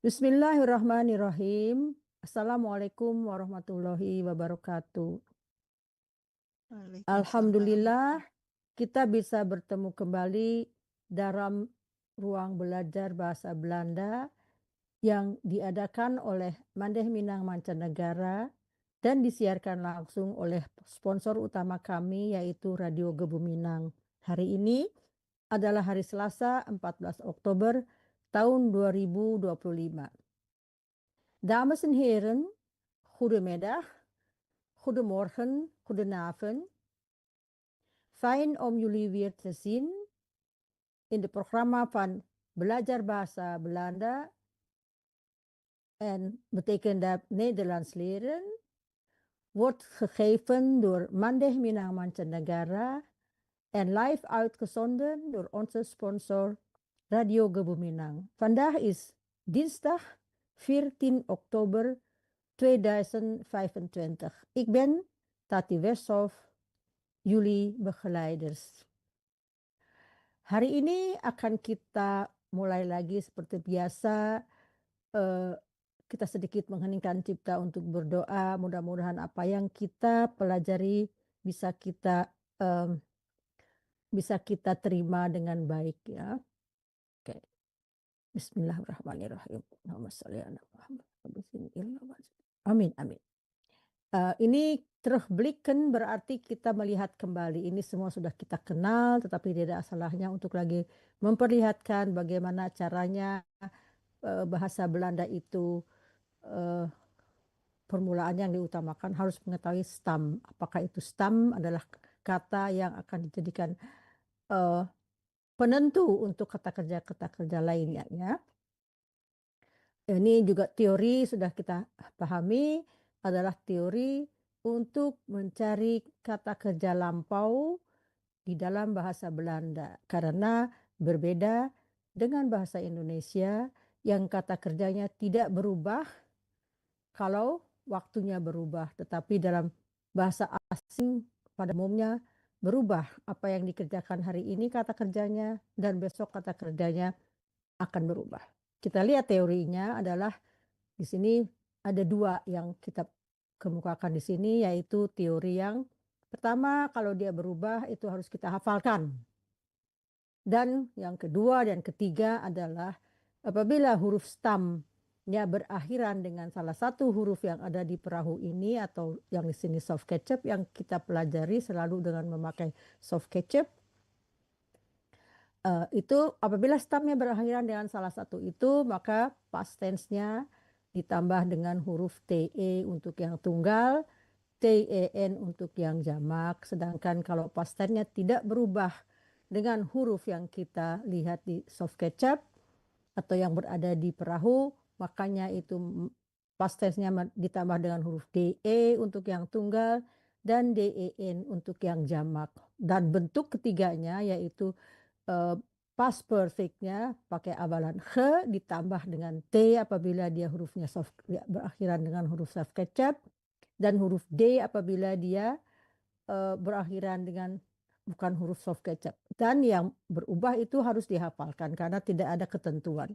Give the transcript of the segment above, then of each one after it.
Bismillahirrahmanirrahim. Assalamualaikum warahmatullahi wabarakatuh. Waalaikumsalam. Alhamdulillah, kita bisa bertemu kembali dalam ruang belajar bahasa Belanda yang diadakan oleh Mandeh Minang Mancanegara dan disiarkan langsung oleh sponsor utama kami yaitu Radio Gebu Minang. Hari ini adalah hari Selasa 14 Oktober tahun 2025. Dames en heren, goedemiddag, goedemorgen, goedenavond. Fijn om jullie weer te zien in het programma van Belajar Bahasa Belanda. En betekent dat Nederlands leren. Wordt gegeven door Mandeh Minang Mancanegara en live uitgezonden door onze sponsor Radio Gebu Minang. Vandaag is dinsdag 14 oktober 2025. Ik ben Tati Westhoff, jullie begeleiders. Hari ini akan kita mulai lagi seperti biasa. Kita sedikit mengheningkan cipta untuk berdoa. Mudah-mudahan apa yang kita pelajari bisa kita terima dengan baik ya. Oke. Bismillahirrahmanirrahim. Amin, amin. Ini terblikken berarti kita melihat kembali. Ini semua sudah kita kenal, tetapi tidak salahnya untuk lagi memperlihatkan bagaimana caranya bahasa Belanda itu permulaan yang diutamakan harus mengetahui stam. Apakah itu stam adalah kata yang akan dijadikan penentu untuk kata kerja lainnya ya. Ini juga teori sudah kita pahami adalah teori untuk mencari kata kerja lampau di dalam bahasa Belanda karena berbeda dengan bahasa Indonesia yang kata kerjanya tidak berubah kalau waktunya berubah, tetapi dalam bahasa asing pada umumnya berubah. Apa yang dikerjakan hari ini kata kerjanya dan besok kata kerjanya akan berubah. Kita lihat teorinya adalah di sini ada dua yang kita kemukakan di sini, yaitu teori yang pertama kalau dia berubah itu harus kita hafalkan. Dan yang kedua dan ketiga adalah apabila huruf stamnya berakhiran dengan salah satu huruf yang ada di perahu ini atau yang di sini soft ketchup yang kita pelajari selalu dengan memakai soft ketchup. Itu apabila stamnya berakhiran dengan salah satu itu maka past tense-nya ditambah dengan huruf TE untuk yang tunggal, TEN untuk yang jamak. Sedangkan kalau past tense-nya tidak berubah dengan huruf yang kita lihat di soft ketchup atau yang berada di perahu, makanya itu past tense-nya ditambah dengan huruf DE untuk yang tunggal dan DEN untuk yang jamak. Dan bentuk ketiganya yaitu past perfect-nya pakai awalan he ditambah dengan T apabila dia hurufnya berakhiran dengan huruf soft ketchup dan huruf D apabila dia berakhiran dengan bukan huruf soft ketchup. Dan yang berubah itu harus dihafalkan karena tidak ada ketentuan.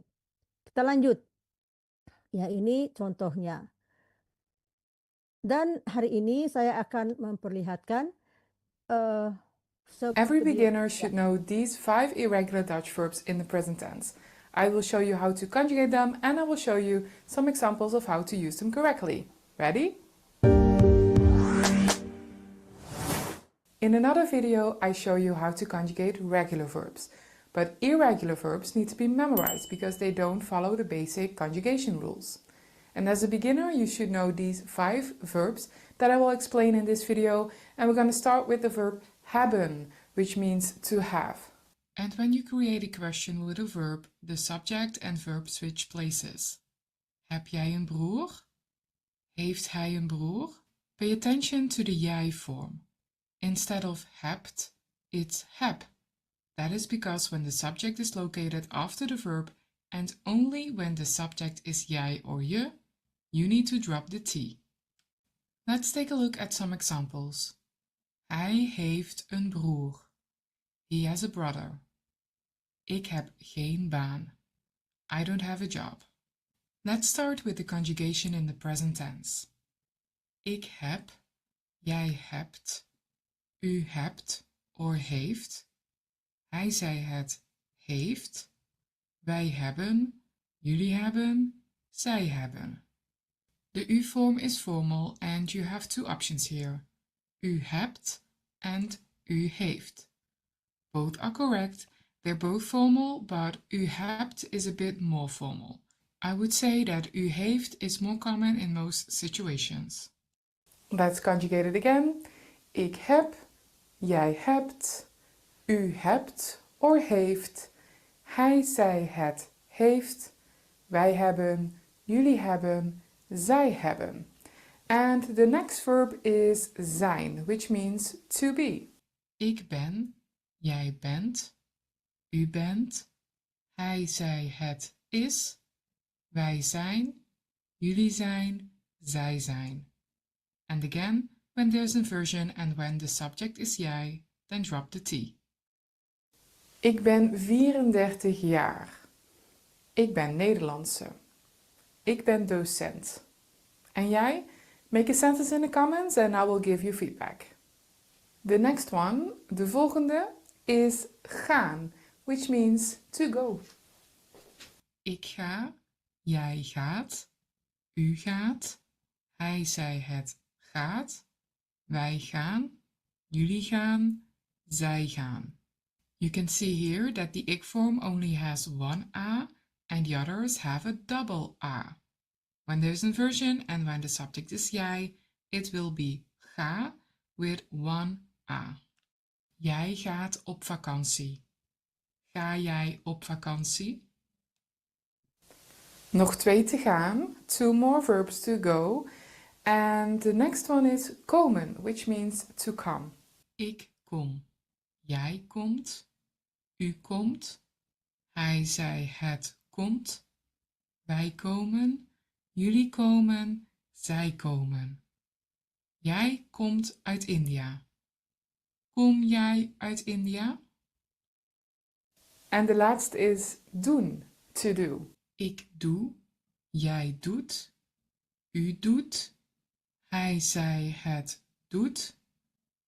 Kita lanjut. Ya ini contohnya. Dan hari ini saya akan memperlihatkan Every beginner should know these 5 irregular Dutch verbs in the present tense. I will show you how to conjugate them and I will show you some examples of how to use them correctly. Ready? In another video, I show you how to conjugate regular verbs. But irregular verbs need to be memorized because they don't follow the basic conjugation rules. And as a beginner, you should know these 5 verbs that I will explain in this video. And we're going to start with the verb hebben, which means to have. And when you create a question with a verb, the subject and verb switch places. Heb jij een broer? Heeft hij een broer? Pay attention to the jij form. Instead of hebt, it's heb. That is because when the subject is located after the verb and only when the subject is jij or je, you need to drop the T. Let's take a look at some examples. Hij heeft een broer. He has a brother. Ik heb geen baan. I don't have a job. Let's start with the conjugation in the present tense. Ik heb, jij hebt, u hebt or heeft, hij, zij, het heeft, wij hebben, jullie hebben, zij hebben. The U-form is formal and you have two options here. U hebt and u heeft. Both are correct. They're both formal, but u hebt is a bit more formal. I would say that u heeft is more common in most situations. Let's conjugate it again. Ik heb, jij hebt, u hebt or heeft, hij, zij, het heeft, wij hebben, jullie hebben, zij hebben. And the next verb is zijn, which means to be. Ik ben, jij bent, u bent, hij, zij, het is, wij zijn, jullie zijn, zij zijn. And again, when there's inversion and when the subject is jij, then drop the T. Ik ben 34 jaar. Ik ben Nederlandse. Ik ben docent. En jij? Make a sentence in the comments and I will give you feedback. The next one, de volgende, is gaan, which means to go. Ik ga, jij gaat, u gaat, hij, zij, het gaat, wij gaan, jullie gaan, zij gaan. You can see here that the ik form only has one a and the others have a double a. When there's inversion and when the subject is jij, it will be ga with one a. Jij gaat op vakantie. Ga jij op vakantie? Nog 2 te gaan. 2 more verbs to go. And the next one is komen, which means to come. Ik kom. Jij komt. U komt. Hij, zij, het komt. Wij komen. Jullie komen. Zij komen. Jij komt uit India. Kom jij uit India? En de laatste is doen, to do. Ik doe. Jij doet. U doet. Hij, zij, het doet.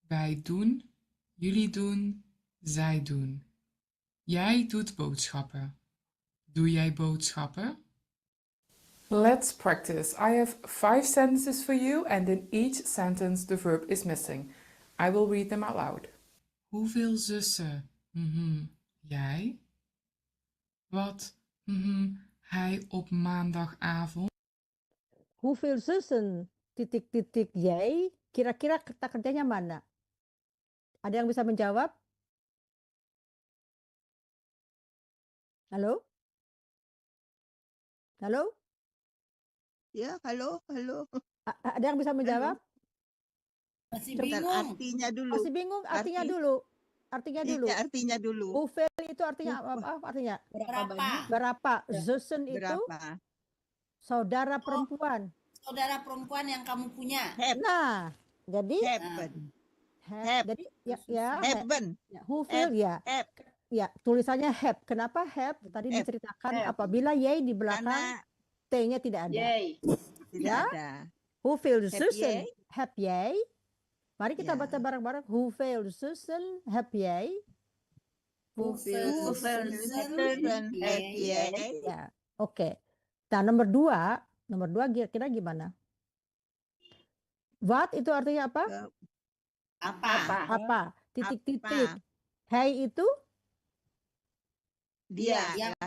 Wij doen. Jullie doen. Zij doen. Jij doet boodschappen. Doe jij boodschappen? Let's practice. I have 5 sentences for you and in each sentence the verb is missing. I will read them out loud. Hoeveel zussen? Jij? Wat? Hij op maandagavond? Hoeveel zussen? Titik-titik jij? Kira-kira kata kerjanya mana? Ada yang bisa menjawab? Halo? Halo? Ya, halo, halo. Ada yang bisa menjawab? Masih Bentar, bingung. artinya dulu. Masih bingung? Artinya dulu. Artinya dulu. Iya, artinya dulu. Hoeveel itu artinya apa? Artinya Berapa? berapa? Zussen itu Berapa? saudara perempuan. Saudara perempuan yang kamu punya. Nah, jadi Happen. jadi ya Happen. hoeveel ya. Have. Ya, tulisannya have. Kenapa have? Tadi Have. diceritakan Have. apabila y di belakang Karena t-nya tidak ada. tidak Ya? ada. Hoeveel Heb zussen jij? heb jij? Mari kita Ya. baca bareng-bareng. Hoeveel zussen heb jij? Hoeveel Zussen heb jij? Ya, oke. Nah, nomor dua kira-kira gimana? Wat itu artinya apa? Apa? Titik-titik. Hai itu? Dia.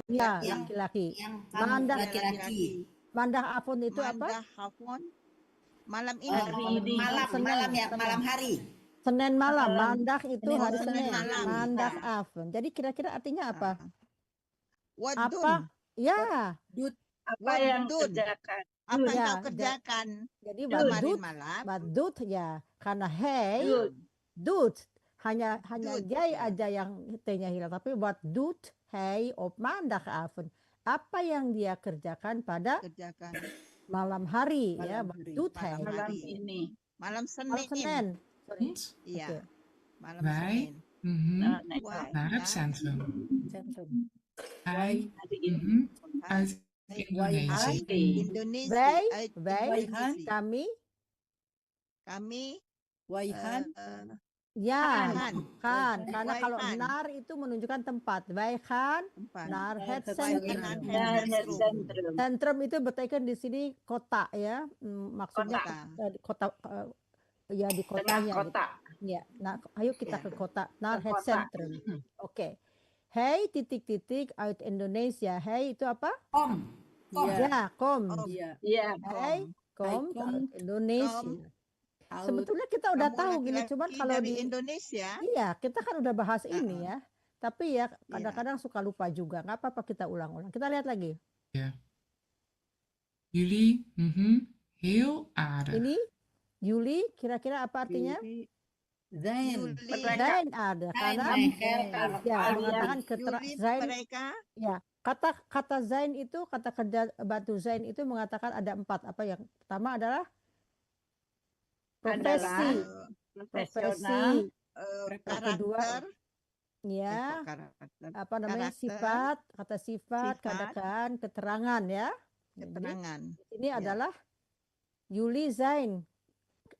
Ya, Yang- laki-laki. Yang kamu Mandah laki-laki. Mandah afon itu apa? Mandah hafon. Malam ini. Malam ya, malam hari. Senin malam. Mandah itu Senin hari Senin Senin. malam. Mandah afon. Jadi kira-kira artinya apa? What Apa? Ya. Apa yang kerjakan? Apa yang Ya, kau kerjakan? Jadi Kemarin wadut, malam. wadut ya. Karena hey, doet. Hanya Doet, jij ya. aja yang t-nya hilang. Tapi wat doet hij op maandagavond? Apa yang dia kerjakan pada Kerjakan malam hari ya? Malam Wat hari. doet hij? malam ini. Malam Malam Senin. Senin. Sorry. Iya. Oke. Malam Wij Senin. Why? naar het Ja. centrum. Centrum. Hij uit Indonesië. Indonesia. Wij, uit wij, Indonesië. kami, Kami Waihan. ya, Han. kan. Karena kalau Waihan. nar itu menunjukkan tempat. Wij gaan Tempat. naar het Waihan centrum. Centrum. Centrum itu berarti di sini kota ya, maksudnya Kota. kota, ya di Tengah kotanya. kota. Gitu. Ya, nah ayo kita Ya. ke kota, naar Ke het kota. centrum. Oke. Hey titik-titik uit Indonesia. Hey itu apa? Kom. Ya, kom. Iya. Iya. Hey, kom kom. uit Indonesia. Sebetulnya kita udah Kamu tahu gini, laki-laki cuman kalau dari di Indonesia. iya kita kan udah bahas ini ya. Tapi ya kadang-kadang suka lupa juga. Nggak apa-apa kita ulang-ulang. Kita lihat lagi. Jullie, heel aardig. Ini Juli kira-kira apa artinya? Zijn. Zijn aardig karena ya mengatakan zijn mereka ya kata zijn itu kata kerja bantu zijn itu mengatakan ada 4 apa yang pertama adalah profesi Profesional. yang kedua ya apa namanya sifat kata sifat katakan keterangan ya keterangan. ini adalah Juli zijn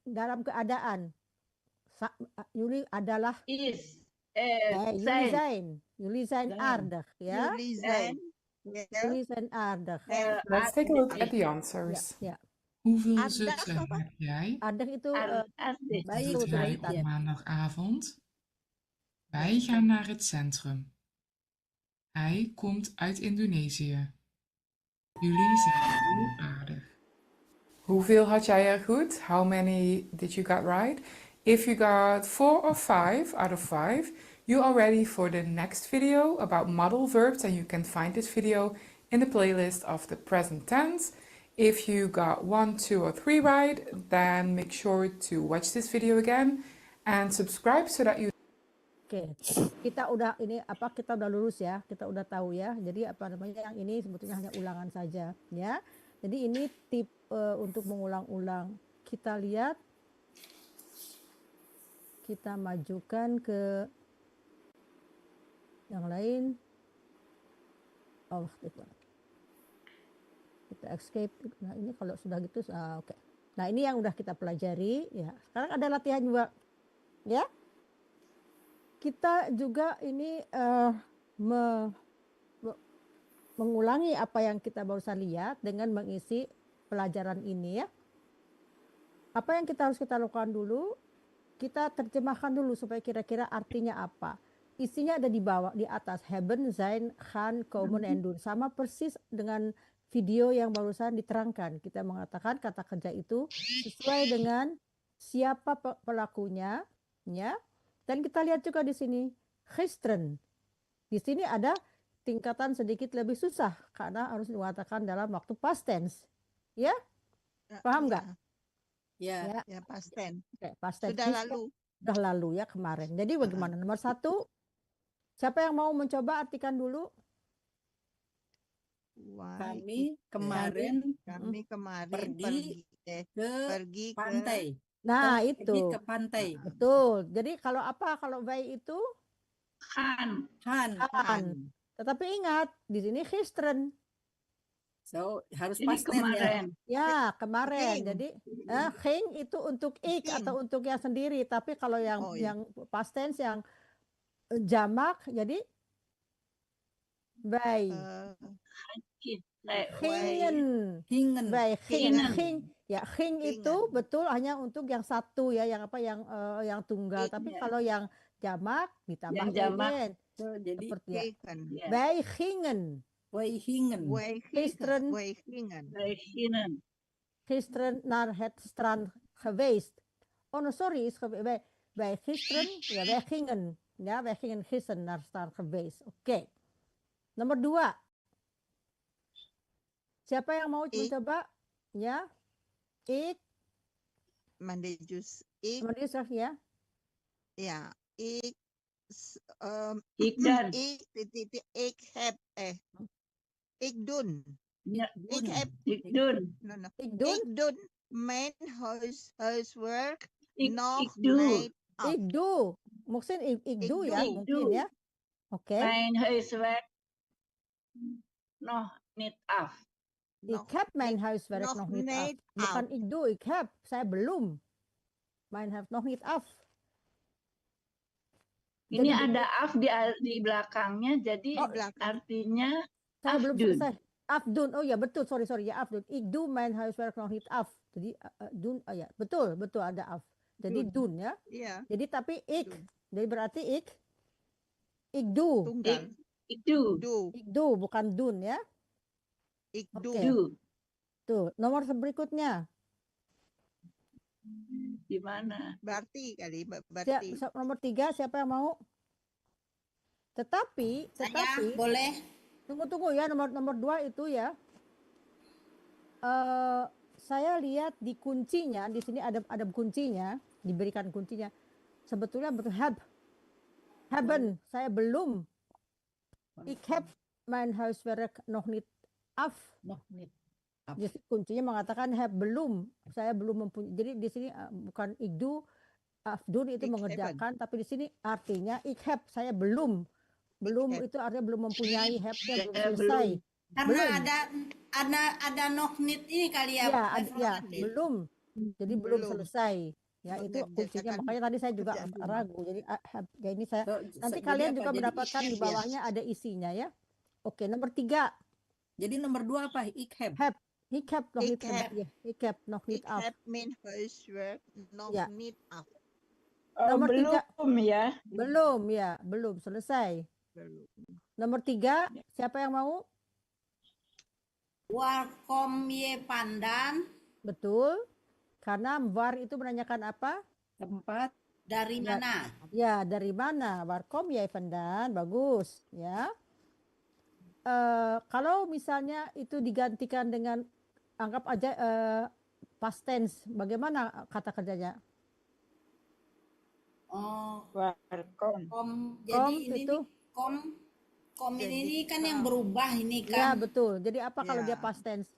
dalam keadaan Juli adalah Juli zijn aardig ya. Juli zijn aardig. Let's take a look at the answers. Ja. Hoeveel zussen heb jij? Aardig itu Wat doet hij op maandagavond? Wij gaan naar het centrum. Hij komt uit Indonesië. Jullie zijn heel aardig. Hoeveel had jij er goed? How many did you got right? If you got 4 or 5 out of 5, you are ready for the next video about modal verbs, and you can find this video in the playlist of the present tense. If you got 1, 2 or 3 right, then make sure to watch this video again and subscribe so that you kita udah lulus ya, kita udah tahu ya. Jadi apa namanya yang ini sebetulnya hanya ulangan saja ya. Jadi ini tip untuk mengulang-ulang. Kita lihat, kita majukan ke yang lain. Oh, kita escape. Nah ini kalau sudah gitu, oke. Nah ini yang udah kita pelajari ya. Sekarang ada latihan juga ya. Kita juga ini mengulangi apa yang kita barusan lihat dengan mengisi pelajaran ini ya. Apa yang kita harus lakukan dulu? Kita terjemahkan dulu supaya kira-kira artinya apa. Isinya ada di bawah, di atas. Hebben, zijn, gaan, komen, en doen. Sama persis dengan video yang barusan diterangkan. Kita mengatakan kata kerja itu sesuai dengan siapa pelakunya, ya. Dan kita lihat juga di sini, gisteren. Di sini ada tingkatan sedikit lebih susah karena harus dikatakan dalam waktu past tense. Ya? Paham nggak? Ya, past tense. Oke, past tense. Sudah lalu ya kemarin. Jadi bagaimana? Nomor 1, siapa yang mau mencoba artikan dulu? Kami kemarin pergi ke pantai. Nah, itu. Pergi ke pantai. Betul. Jadi kalau apa? Kalau wij itu? Han. Tetapi ingat, di sini gisteren. So, harus Ini past tense kemarin. Ya, kemarin. Jadi ging itu untuk ik atau untuk yang sendiri. Tapi kalau yang past tense yang jamak, jadi wij. Gingen. Wij ging. Ya, ging itu betul hanya untuk yang satu ya, yang apa yang tunggal. Tapi kalau yang jamak ditambah ingen. So, jadi seperti wij gingen. Gisteren naar het strand geweest. Oh no, sorry, wij gisteren, ja wij gingen. Ja, wij gingen gisteren naar het strand geweest. Oké. Nomor 2. Siapa yang mau mencoba? Ya. Ik. Mandejus. Mandejus ya. Ja, ik Ik heb ik doen. Ik heb Ik doen. Ik doen mijn huiswerk nog Ik doe. niet af. Ik doe. Mungkin ik doe ya, mungkin ya. Oke. Mijn huiswerk nog niet af. Ik heb mijn huiswerk nog niet af. Bukan ik doe, ik heb. Saya belum. Mijn heeft nog niet af. Ini Jadi ada af di belakangnya, jadi artinya saya belum afdun. selesai. Afdun. Oh ya betul, sorry ya afdun. Ik doe mijn huiswerk nog niet af. Jadi doen, oh ya betul ada af. Jadi doen ya. Iya. Jadi tapi ik. Jadi berarti ik doe. Tunggal. Ik doe. Ik doe bukan doen ya. Ik Oke. doe. Tuh, nomor berikutnya. Di mana? Berarti kali, berarti. Nomor 3 siapa yang mau? Tetapi boleh. Tunggu ya, nomor 2 itu ya. Saya lihat di kuncinya, di sini ada kuncinya, diberikan kuncinya. Sebetulnya betul hebben, saya belum. Ik heb mijn huiswerk nog niet af. Jadi kuncinya mengatakan have belum, saya belum mempunyai. Jadi di sini bukan ik doe, afdoen itu mengerjakan, tapi di sini artinya ik heb, saya belum. Belum itu artinya belum mempunyai, have-nya belum selesai. Karena ada nog niet ini kali ya. Ya, belum. Jadi belum selesai. Ya itu kuncinya, makanya tadi saya juga ragu. Jadi ya ini saya nanti kalian juga mendapatkan di bawahnya ada isinya ya. Oke, nomor 3. Jadi nomor 2 apa? Ik heb. Ik heb nog niet af. Ik heb mijn huiswerk nog niet af. Nomor 3. Belum ya. Belum selesai. Nomor 3, siapa yang mau? Warkom ye pandan. Betul. Karena war itu menanyakan apa? Tempat. Dari mana? Ya, dari mana? Warkom ye pandan. Bagus, ya. Kalau misalnya itu digantikan dengan anggap aja past tense, bagaimana kata kerjanya? Kom. Jadi ini kom ini kan yang berubah ini kan. Ya betul. Jadi apa kalau dia past tense?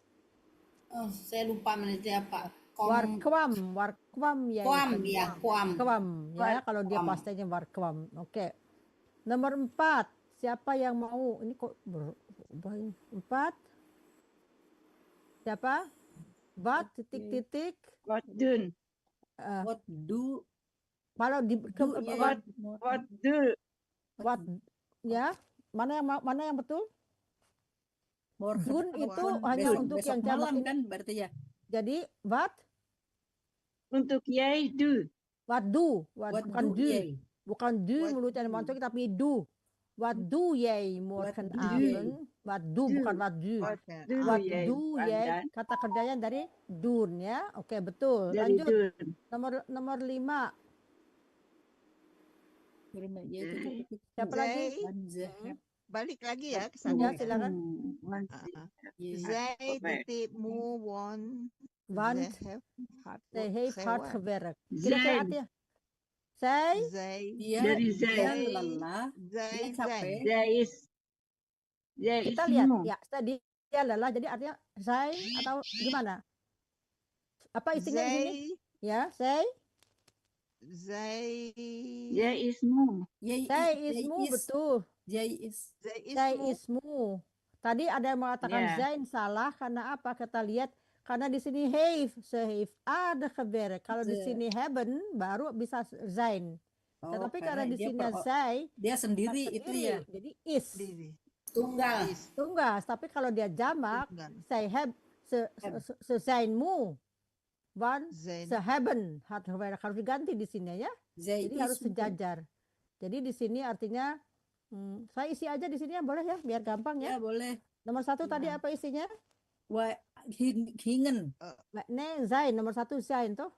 Saya lupa menit apa. Warkwam ya. Kwam. Ya kalau dia past tense-nya warkwam. Oke. Nomor 4. Siapa yang mau? Ini kok berubah ini. 4. Siapa? What titik. What done? What do? Kalau di What do? What ya? Mana yang betul? Dun itu hanya untuk yang jamak malam kan berarti ya. Jadi what? Untuk jij do. What do? Bukan do. Bukan do mulutnya mantuk tapi do. What do jij morgenavond? What do bukan what do. What do jij? Kata kerjanya dari doen ya. Oke, betul. Lanjut. Nomor 5. Siapa lagi? Balik lagi ya ke sana. Ya, silakan. Zij titikmu want They have hard gewerkt. Kira-kira artinya? Zij. Dari zij. Lelah. Zij. Zij Kita is lihat moe. ya. Dia lelah. Jadi artinya zij atau gimana? Apa isinya di sini? Ya, zij. Zij is moe. Zij is moe, betul. Zij is moe. Tadi ada yang mengatakan zijn salah karena apa? Kita lihat karena di sini ze heeft ada gewerkt. Kalau di sini hebben baru bisa zijn. Tetapi karena di sini zij dia sendiri itu ya. Jadi is. Tunggal. Tapi kalau dia jamak, zij ze zijn moe. Want ze hebben hard gewerkt, harus diganti di sini ya. Jadi harus sejajar. Jadi di sini artinya saya isi aja di sini ya, boleh ya, biar gampang ya. Ya boleh. Nomor 1 tadi apa isinya? Hingen. Zijn nomor 1 zijn toh?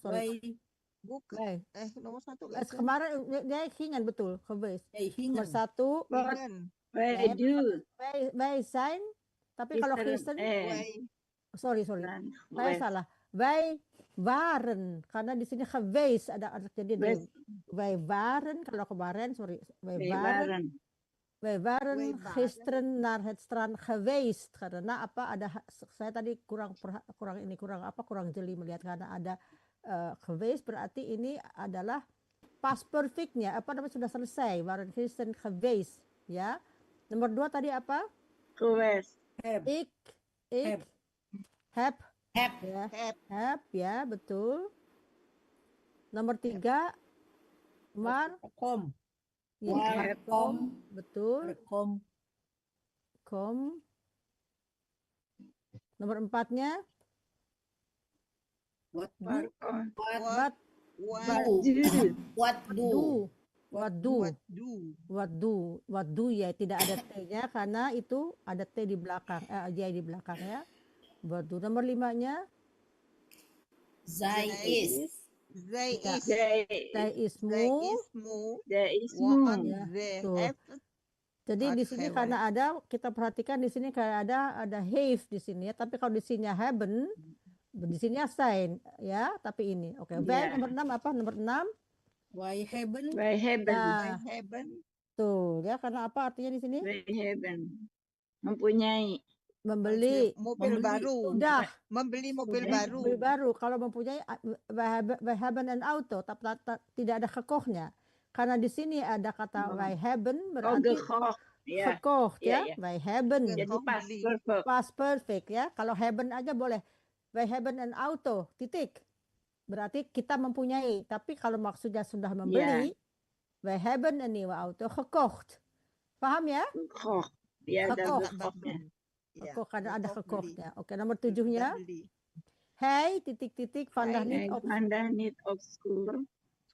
Sorry. Bukan. Nomor 1. Kemarin dia hingen betul, geweest. Nomor 1. Wij zijn. Tapi kalau Kristen, sorry. Saya salah. Wij waren, karena di sini geweest ada jadi wij waren kalau kemarin wij waren gisteren naar het strand geweest karena apa ada saya tadi kurang jeli melihat karena ada geweest berarti ini adalah past perfectnya apa namanya sudah selesai waren gisteren geweest ya. Nomor 2 tadi apa? Geweest. Ik. Have. Have. Ya. Have. Have, ya, betul. Nomor 3, Mar. Kom. Ya, Welcome. betul. Kom. Kom. Nomor 4-nya, What do? Welcome. what What Do. What do? do. What do. What do. What do. What do ya, tidak ada T-nya karena itu ada T di belakang, J di belakang ya. What do. Nomor 5-nya, They is. They Ya. is. They They is They mu. is mu. there is What moon. Ya, they tuh. have. Jadi di What sini have karena ada, kita perhatikan di sini kayak ada have di sini ya, tapi kalau di sini haven't, di sini sign ya, tapi ini. Oke, Ya. nomor 6 apa? Nomor 6. Why haven't? By heaven. Nah, I haven't. tuh ya, karena apa artinya di sini? By heaven. Mempunyai. Membeli. Mobil Membeli. baru. Sudah. Membeli mobil Sudah. baru. Mobil baru. Kalau mempunyai by haven't an auto, tapi tidak ada gekochtnya. Karena di sini ada kata by haven't, Oh, berarti gekocht. Ya. gekocht Ya, ya. ya. By haven't. Jadi Gekocht past beli. perfect. Past perfect ya. Kalau haven't aja boleh. By haven't an auto, titik. Berarti kita mempunyai. Tapi kalau maksudnya sudah membeli, by haven't a nieuwe auto gekocht. Paham ya? Gekocht. Ya, ada Gekocht. gekochtnya. Ya, Gekocht, karena ada gekocht beli. gekochtnya. Oke, nomor 7-nya. Beli. Hey, titik-titik, vandaag Hey, niet Hey, op. Anda need of school.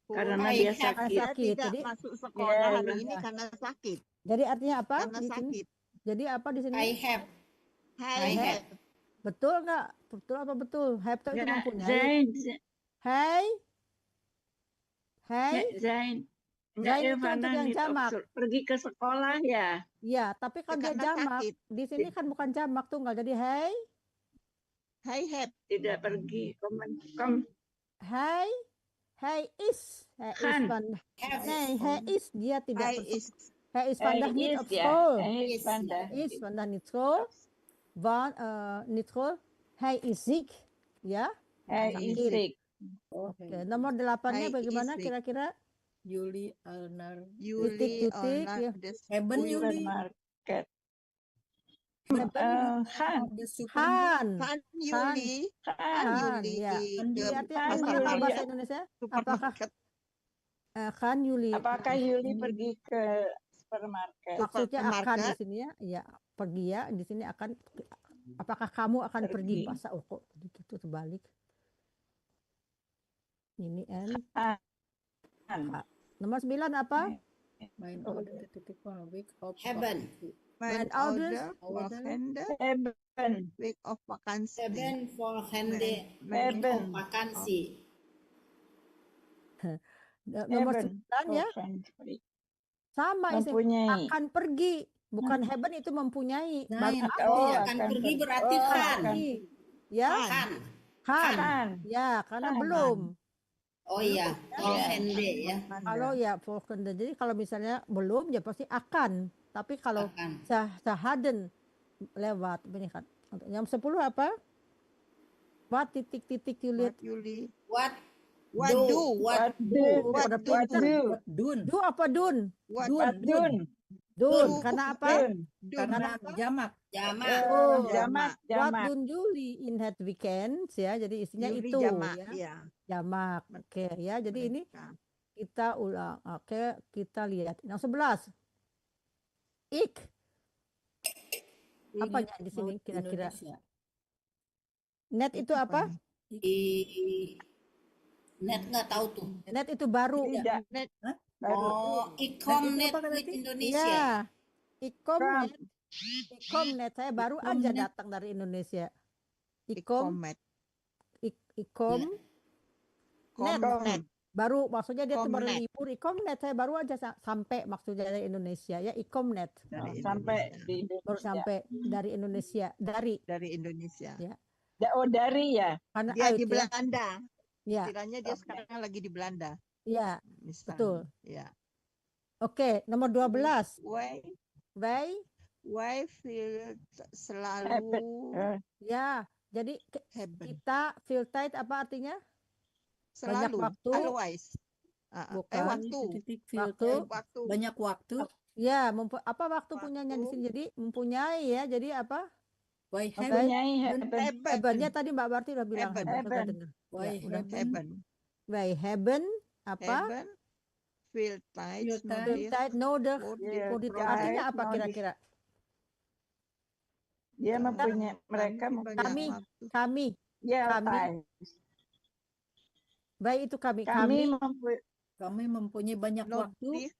Karena I dia have. sakit. Saya Sakit, tidak jadi- masuk sekolah hari Ya. ini karena sakit. Jadi artinya apa Karena di sini? sakit. Jadi apa di sini? I have. I I have. Betul nggak? Betul apa betul? Have itu Ya, mempunyai. Zain. Hey. Hey. Zain. Zain itu Ivana untuk yang need of jamak. school. Pergi ke sekolah ya. Ya, tapi kan dia Karena jamak. sakit. Di sini kan bukan jamak tunggal. Jadi hey, I have. Tidak pergi. Kom. hey, hey is. Hey is Kan. van. Have. Nee, hey is dia tidak. I is. Hey is vandaag niet is op ya. school. Hij Is, is vandaag. Hij is vandaag niet school. Niet school. Hij is ziek. Ya. Hij is Sakit. sick. Oke, nomor 8-nya Hij bagaimana is sick. kira-kira? Yuli Alnar. Yuli Titik-titik, on ya. the Haven't school. Yuli? Supermarket. Han. The super. Han. Kan Yuli. Han. Han, Yuli ya. ke Jadi artinya Han apa Yuli. bahasa Indonesia? Apakah supermarket. kan Yuli? Apakah Yuli pergi ke supermarket? Maksudnya akan di supermarket? sini ya? Ya, pergi ya. Di sini akan. Apakah kamu akan pergi? Pergi. Masa kok gitu terbalik? Ini N. Han. Nomor 9 apa? Main order titik week of. Haven't. Mijn ouders. ouder weekende, Hebben. week of vakantie. Seven for hande. Hebben. Vakansi. Nomor Hebben. 9 ya. Friendly. Sama istilah Mempunyai. akan pergi. Bukan haben itu mempunyai. Nah, Baru itu akan. ya. Akan pergi berarti Oh, kan. akan. Pergi. Ya, Kan. kan. Han. Ya, karena Kan. belum. Oh iya. For Iya. hande ya. Kalau ya volgende, jadi kalau misalnya belum ya pasti akan. Tapi kalau Akan. sahaden lewat ini kan. Untuk yang 10 apa? What titik-titik you lihat? What Yuli? What What do? What do? Pada What pinter. do? What dun? Do apa dun? What Dun. What dun? Dun. Dun. Karena apa? Dun. do? Karena jamak. jamak. Oh, Jamak. What Jamak. dun Juli in that weekend ya. Jadi isinya Yuli itu jamak, ya. ya. Jamak. Oke ya. Jadi ini Mereka. kita ulang. Oke, kita lihat. Yang 11. Ik. Apanya di sini Maut kira-kira? Indonesia. Net itu apa? Net nggak tahu tuh. Net itu baru. Tidak. Net. Baru. Oh, Icomnet apa with berarti? Indonesia. Ya. Ikomnet. Ikomnet saya baru aja Ikomnet. datang dari Indonesia. Ikom, Ikomet. ikom, net. Komnet. Baru maksudnya dia tuh baru Komnet. libur. Ikomnet saya baru aja sampai maksudnya dari Indonesia ya. Ikomnet Dari Sampai Indonesia. di Indonesia. baru sampai dari Indonesia. Dari Indonesia. Ya. Oh, dari ya. Karena Dia out di ya. Belanda. Ya, Istilahnya dia sekarang lagi di Belanda. ya, Misalnya. betul. Ya. Oke, nomor 12. Why Why? feel selalu Ya, jadi happen? kita feel tight apa artinya? Selalu. waktu. Always. Bukan. Waktu. Titik field Waktu. time. Waktu. Banyak waktu. Ya, apa waktu Waktu. punyanya di sini? Jadi mempunyai ya. Jadi apa? Why Mempunyai haven't haben. Heaven-nya tadi Mbak Barti udah bilang Haben. heaven, kagak Haben. dengar. why Ya, udah. haven't Heaven. Why heaven apa? Heaven. Feel tight. Feel No tight. this. Tide nodig. Iya, Nodig itu project. artinya apa nodig. kira-kira? Dia mempunyai, mereka banyak Kami, waktu. kami, ya kami. time. Baik itu kami. Kami mempunyai kami mempunyai banyak No waktu this.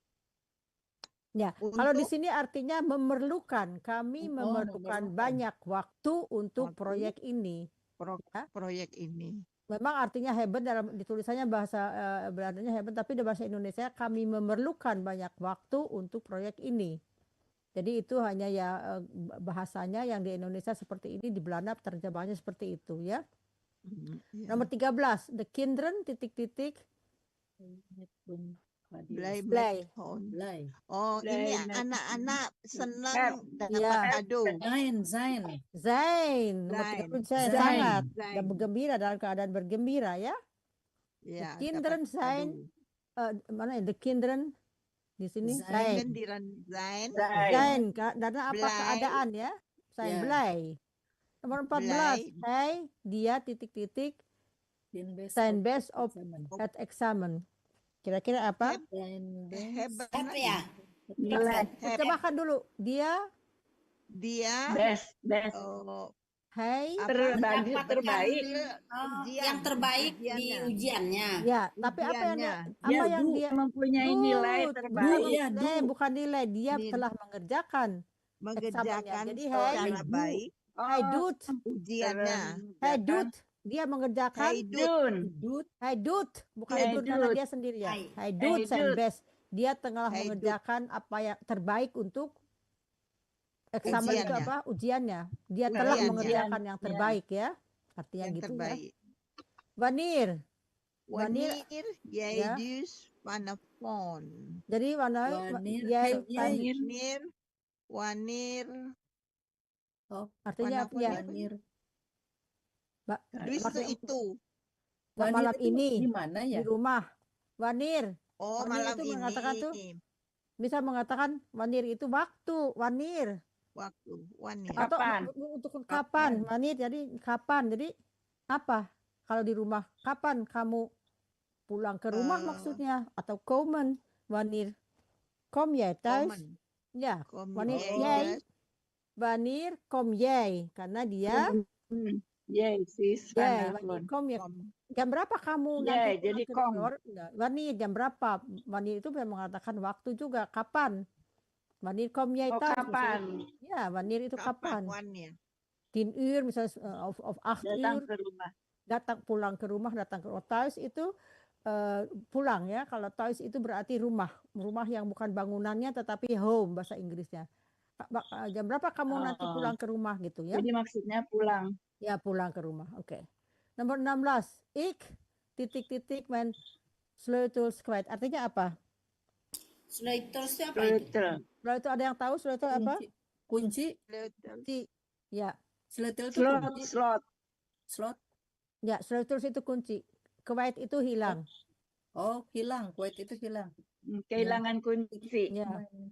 Ya, kalau di Untuk sini artinya memerlukan. Kami Oh, memerlukan memerlukan. banyak waktu untuk Waktu. proyek ini. Ya. proyek ini. Memang artinya heaven dalam ditulisannya bahasa Belandanya heaven, tapi di bahasa Indonesia kami memerlukan banyak waktu untuk proyek ini. Jadi itu hanya ya bahasanya yang di Indonesia seperti ini, di Belanda terjemahnya seperti itu ya. Ya. Nomor 13, the kinderen titik-titik Blij Blij. met hond. Blij. Oh, Blij ini met- anak-anak senang Heb. dapat Ya. kado. Zain. Zain, nomor Zain. 30 Zain, Zain. sangat Zain. dan bergembira, dalam keadaan bergembira ya. Ya, kinderen dapat zijn kado. Mana ya, the kinderen di sini Zain. Zain. Kendiran Zain. Zain, karena apa Blij. keadaan ya? Zain Ya. blij. Nomor 14, Blij. hey, dia titik-titik Den best zijn of best op examen. het examen. Kira-kira apa? Den best Hebat. Apa ya? nilai. Terjemahkan dulu. Dia, Dia Best. hey, apa, Terbaik. ambil Oh, ujian. yang terbaik di Ujiannya. ujiannya. ya. Tapi apa yang dia, Ujiannya. apa Ya, yang Du dia mempunyai nilai Good, terbaik. good. ya, Bukan nilai. Dia Nil- telah mengerjakan. mengerjakan Jadi, secara hey, baik Hey dude, ujiannya. hey dude, dia mengerjakan. Hey dude. Dun. Dude. Hey dude, bukan Hey dude karena dude. dia sendiri ya. Hai. Hey dude, Hey zijn dude. best. Dia tengah Hey mengerjakan apa yang terbaik untuk eksamen itu Ujiannya. apa? Ujiannya. Dia telah Ujiannya. mengerjakan yang Ya. terbaik ya. Artinya Yang gitu terbaik. ya. Wanneer. Wanneer. Wanneer jij Ya. dus vanavond. Jadi mana? Wanneer Jij, heb jij- Wanneer Oh, artinya apa ya? wanneer. dus Maksud- itu. Malam Wanneer itu ini di mana di ya? rumah. Wanneer. Oh, Wanneer malam itu ini. mengatakan tuh, bisa mengatakan wanneer itu waktu, wanneer. Waktu. Wanneer. Atau Kapan? untuk kapan, wanneer jadi kapan. Jadi apa? Kalau di rumah, kapan kamu pulang ke rumah maksudnya, atau komen, wanneer kom jij thuis? Komen. Ya, Kom wanneer jij jij, thuis? wanneer kom jij? Karena dia Yes, jij, wanneer kom je? Kom. Jam berapa kamu Yay, nanti jadi pulang kom. ke rumah? Nah, wanneer jam berapa? Wanneer itu mengatakan waktu juga, kapan? Wanneer kom jij Oh, thuis? kapan? Misalnya. Ya, wanneer itu kapan? Wanneer. 10 uur misalnya, of 8 Datang uur. ke rumah. Datang pulang ke rumah, datang ke thuis itu pulang ya. Kalau thuis itu berarti rumah yang bukan bangunannya tetapi home bahasa Inggrisnya. Jam berapa kamu nanti Oh. pulang ke rumah gitu ya? Jadi maksudnya pulang. Ya, pulang ke rumah. Oke. Nomor 16, ik titik-titik mijn sleutels kwijt. Artinya apa? Sleutels itu apa itu? Betul. Sleutel, ada yang tahu sleutel apa? Kunci. Kunci. Ya, Sleutel itu Slot, kunci. slot. Slot. ya, sleutels itu kunci. Kwijt itu hilang. Oh, hilang. Kuwait itu hilang. Kehilangan kunci. Ya.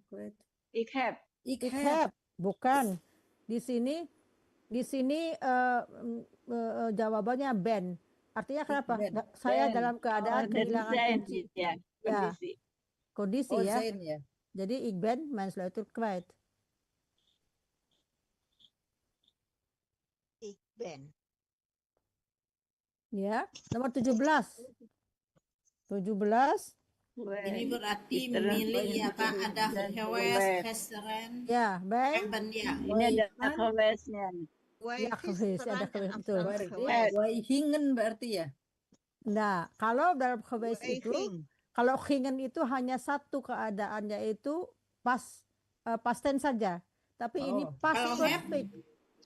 Kuwait. Ik heb. Ik Ik heb. heb, bukan. Di sini jawabannya ben. Artinya kenapa? ben. Saya Ben. dalam keadaan Dari kehilangan zijn, kunci. ya. Ya. Kondisi. Kondisi Oh, ya. zijn ya. Jadi ik ben mijn sleutel kwijt. Ik ben. Ya. Nomor 17. 17. Ini berarti Gisteren. memilih ya Kak, ada Dan hewes, geweest. hesteren, Ya, baik. hebben ya. Ini ada gewestnya. Wij Ja, geweest. gisteren Ada geweest, en betul. Afran Berarti geweest. Wai hingen berarti ya. Nah, kalau dalam geweest Wij itu, ging. kalau gingen itu hanya satu keadaan, yaitu past tense saja. Tapi ini Oh. past Kalau perfect.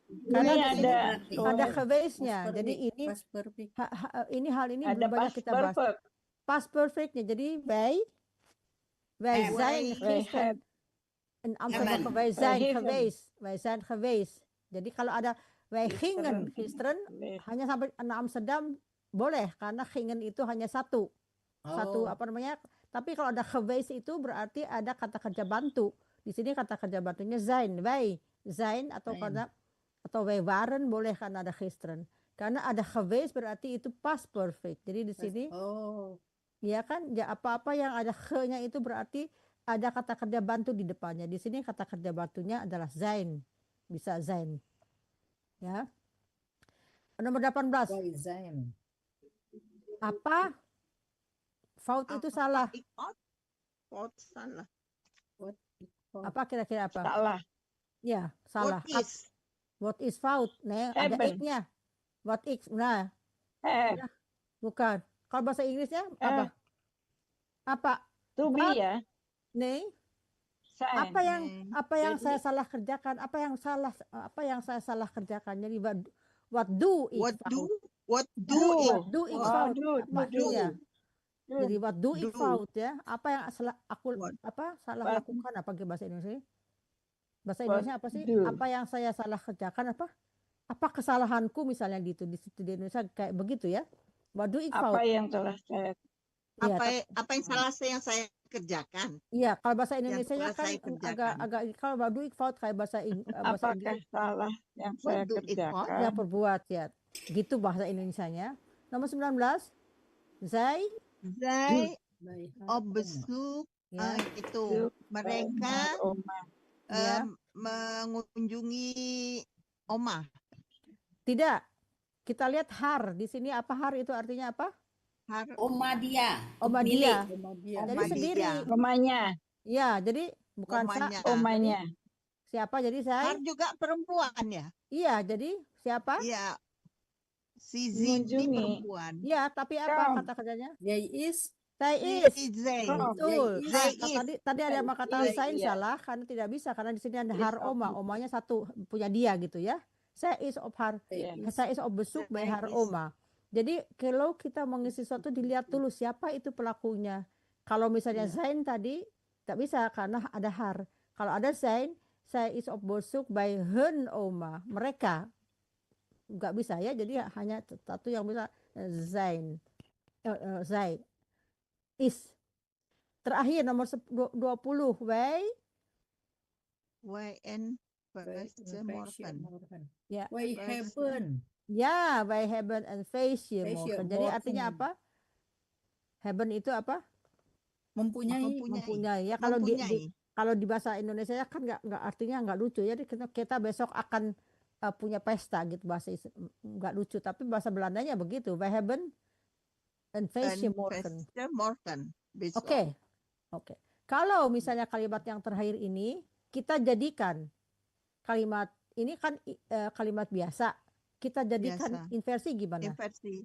Ini Karena di sini ada ada geweestnya. Past Jadi perfect. ini Past perfect. hal ini ada belum banyak past kita bahas. perfect. Past perfectnya. Jadi wij zijn wij gisteren in Amsterdam. Wij zijn geweest. Wij zijn geweest. Jadi kalau ada wij gingen gisteren hanya sampai ke Amsterdam boleh karena gingen itu hanya satu Oh. apa namanya. Tapi kalau ada geweest itu berarti ada kata kerja bantu. Di sini kata kerja bantunya zijn. Wij zijn atau Zijn. karena Atau wij waren boleh kan ada gisteren. Karena ada geweest berarti itu past perfect. Jadi di sini Oh, ya kan, ya apa-apa yang ada ge-nya itu berarti ada kata kerja bantu di depannya. Di sini kata kerja bantunya adalah zijn. Bisa zijn. Ya. Nomor 18. wij zijn. Apa? Fout itu salah. Ik fout. Fout salah. Apa kira-kira apa? Salah. Ya, salah. What is fout? Nah, ada Happen. ik-nya. What is? Nah, Have. bukan. Kalau bahasa Inggrisnya apa? Apa? To be What? ya. Nih, Sign. apa yang Jadi- saya salah kerjakan? Apa yang saya salah kerjakan? Jadi what do ik What do? fout? What do? What do ik Oh, fout? do. Apa? do. Iya. Jadi what do ik Do. fout ya? Apa yang salah salah What- lakukan apa ke bahasa Indonesia? Bahasa What Indonesia apa sih? do. Apa yang saya salah kerjakan apa? Apa kesalahanku misalnya gitu di situ di Indonesia kayak begitu ya? What do ik fout? Apa yang telah saya Iya, Apa yang salah yang saya kerjakan? iya, kalau bahasa Yang Indonesia-nya telah kan saya kerjakan. agak kalau what do ik fout kayak bahasa apakah Inggris salah yang What saya do it ya kerjakan? perbuat ya. Gitu bahasa Indonesianya. Nomor 19. Zij Zij Wij op hebben. bezoek ya. itu mereka Oma. Ya. mengunjungi oma. Tidak. Kita lihat har. Di sini apa har itu artinya apa? Oma dia. Oma Milik. dia. Oma dia. Jadi Oma sendiri. dia. Omanya. Ya, jadi bukan Omanya. Omanya. siapa jadi saya? Har juga perempuan ya? Iya, jadi siapa? Iya. Si Z ini Mengunjungi. perempuan. Iya, tapi apa Kaum. kata kerjanya? Jij is. Saya Si is. Zai. Kaum. Betul. Zij Zij Nah, is. tadi ada kata Iya, sign iya. salah karena tidak bisa karena di sini ada Is har of oma, omanya satu punya dia gitu ya. Saya is of har, Iya. saya is of besuk by Saya har is. oma. Jadi kalau kita mengisi sesuatu dilihat dulu siapa itu pelakunya. Kalau misalnya zijn tadi tidak bisa karena ada har. Kalau ada zijn, saya is of besuk by hun oma, mereka nggak bisa ya. Jadi hanya satu yang bisa zijn, zij is. Terakhir nomor 20. Wij WN Wij Morgen. morgen. ya. Wij hebben. Ya, wij hebben een feestje Feestje morgen. Jadi artinya morgen. apa? Hebben itu apa? Mempunyai. Mempunyai. Ya kalau di bahasa Indonesia kan nggak artinya nggak lucu. Jadi kita besok akan punya pesta gitu bahasa nggak lucu. Tapi bahasa Belandanya begitu. Wij hebben een feestje morgen. Morgen. Besok. Oke. Kalau misalnya kalimat yang terakhir ini kita jadikan kalimat ini kan kalimat biasa. Kita jadikan Biasa. inversi gimana? Inversi.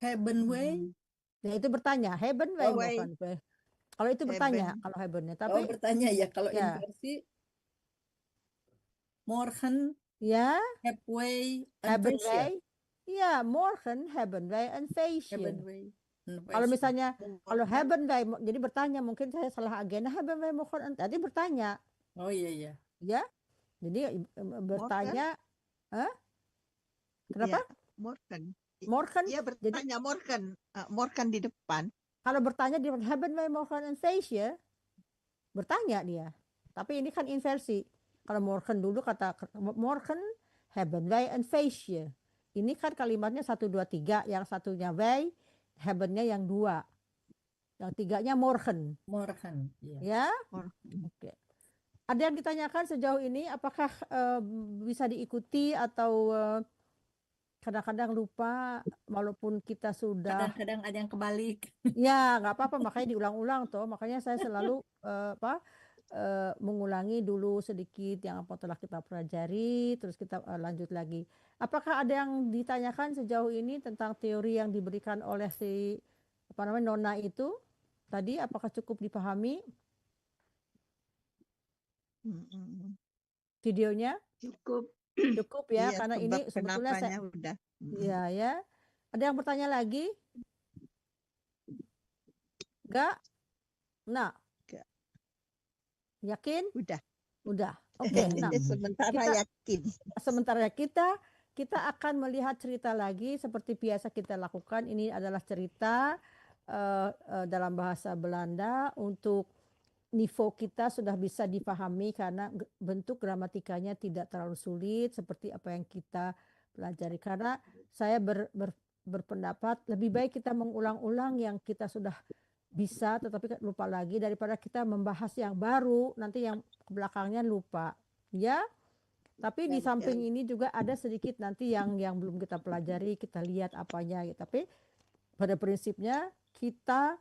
Hebben wij. Ya itu bertanya, hebben wij Oh, wij. morgen? Kalau itu bertanya, Hebben. kalau hebennya. Oh, Tapi bertanya ya. Kalau Ya. inversi. Morgen ya, hebben wij een hebben feestje. wij. Ya, morgen hebben wij een feestje. Hebben wij een Kalau feestje. misalnya kalau hebben wij, jadi bertanya mungkin saya salah agenda. Hebben wij morgen? Tadi bertanya, Oh iya iya. ya. Jadi bertanya, kenapa? Ya, morgen. Morgen. Iya bertanya morgen. Morgen di depan. Kalau bertanya di hebben wij morgen een feestje, bertanya dia. Tapi ini kan inversi. Kalau morgen dulu kata morgen hebben wij een feestje. Ini kan kalimatnya 1, 2, 3. Yang satunya wij, hebben-nya yang 2. Yang 3-nya morgen. Morgen. Iya. Ya. Morgen. Oke. Ada yang ditanyakan sejauh ini apakah bisa diikuti atau kadang-kadang lupa walaupun kita sudah Kadang-kadang ada yang kebalik. ya nggak apa-apa makanya diulang-ulang toh, makanya saya selalu mengulangi dulu sedikit yang apa telah kita pelajari terus kita lanjut lagi. Apakah ada yang ditanyakan sejauh ini tentang teori yang diberikan oleh si Nona itu tadi, apakah cukup dipahami videonya? Cukup ya, Iya, karena ini sebab sebetulnya kenapanya udah. ya. Ada yang bertanya lagi? Enggak? Nah. Enggak. Yakin? Udah. Oke. Nah, Sementara kita akan melihat cerita lagi seperti biasa kita lakukan. Ini adalah cerita dalam bahasa Belanda untuk niveau kita sudah bisa dipahami karena bentuk gramatikanya tidak terlalu sulit seperti apa yang kita pelajari. Karena saya berpendapat lebih baik kita mengulang-ulang yang kita sudah bisa tetapi lupa lagi daripada kita membahas yang baru nanti yang belakangnya lupa. Ya. Tapi di samping ini juga ada sedikit nanti yang belum kita pelajari, kita lihat apanya gitu. Tapi pada prinsipnya kita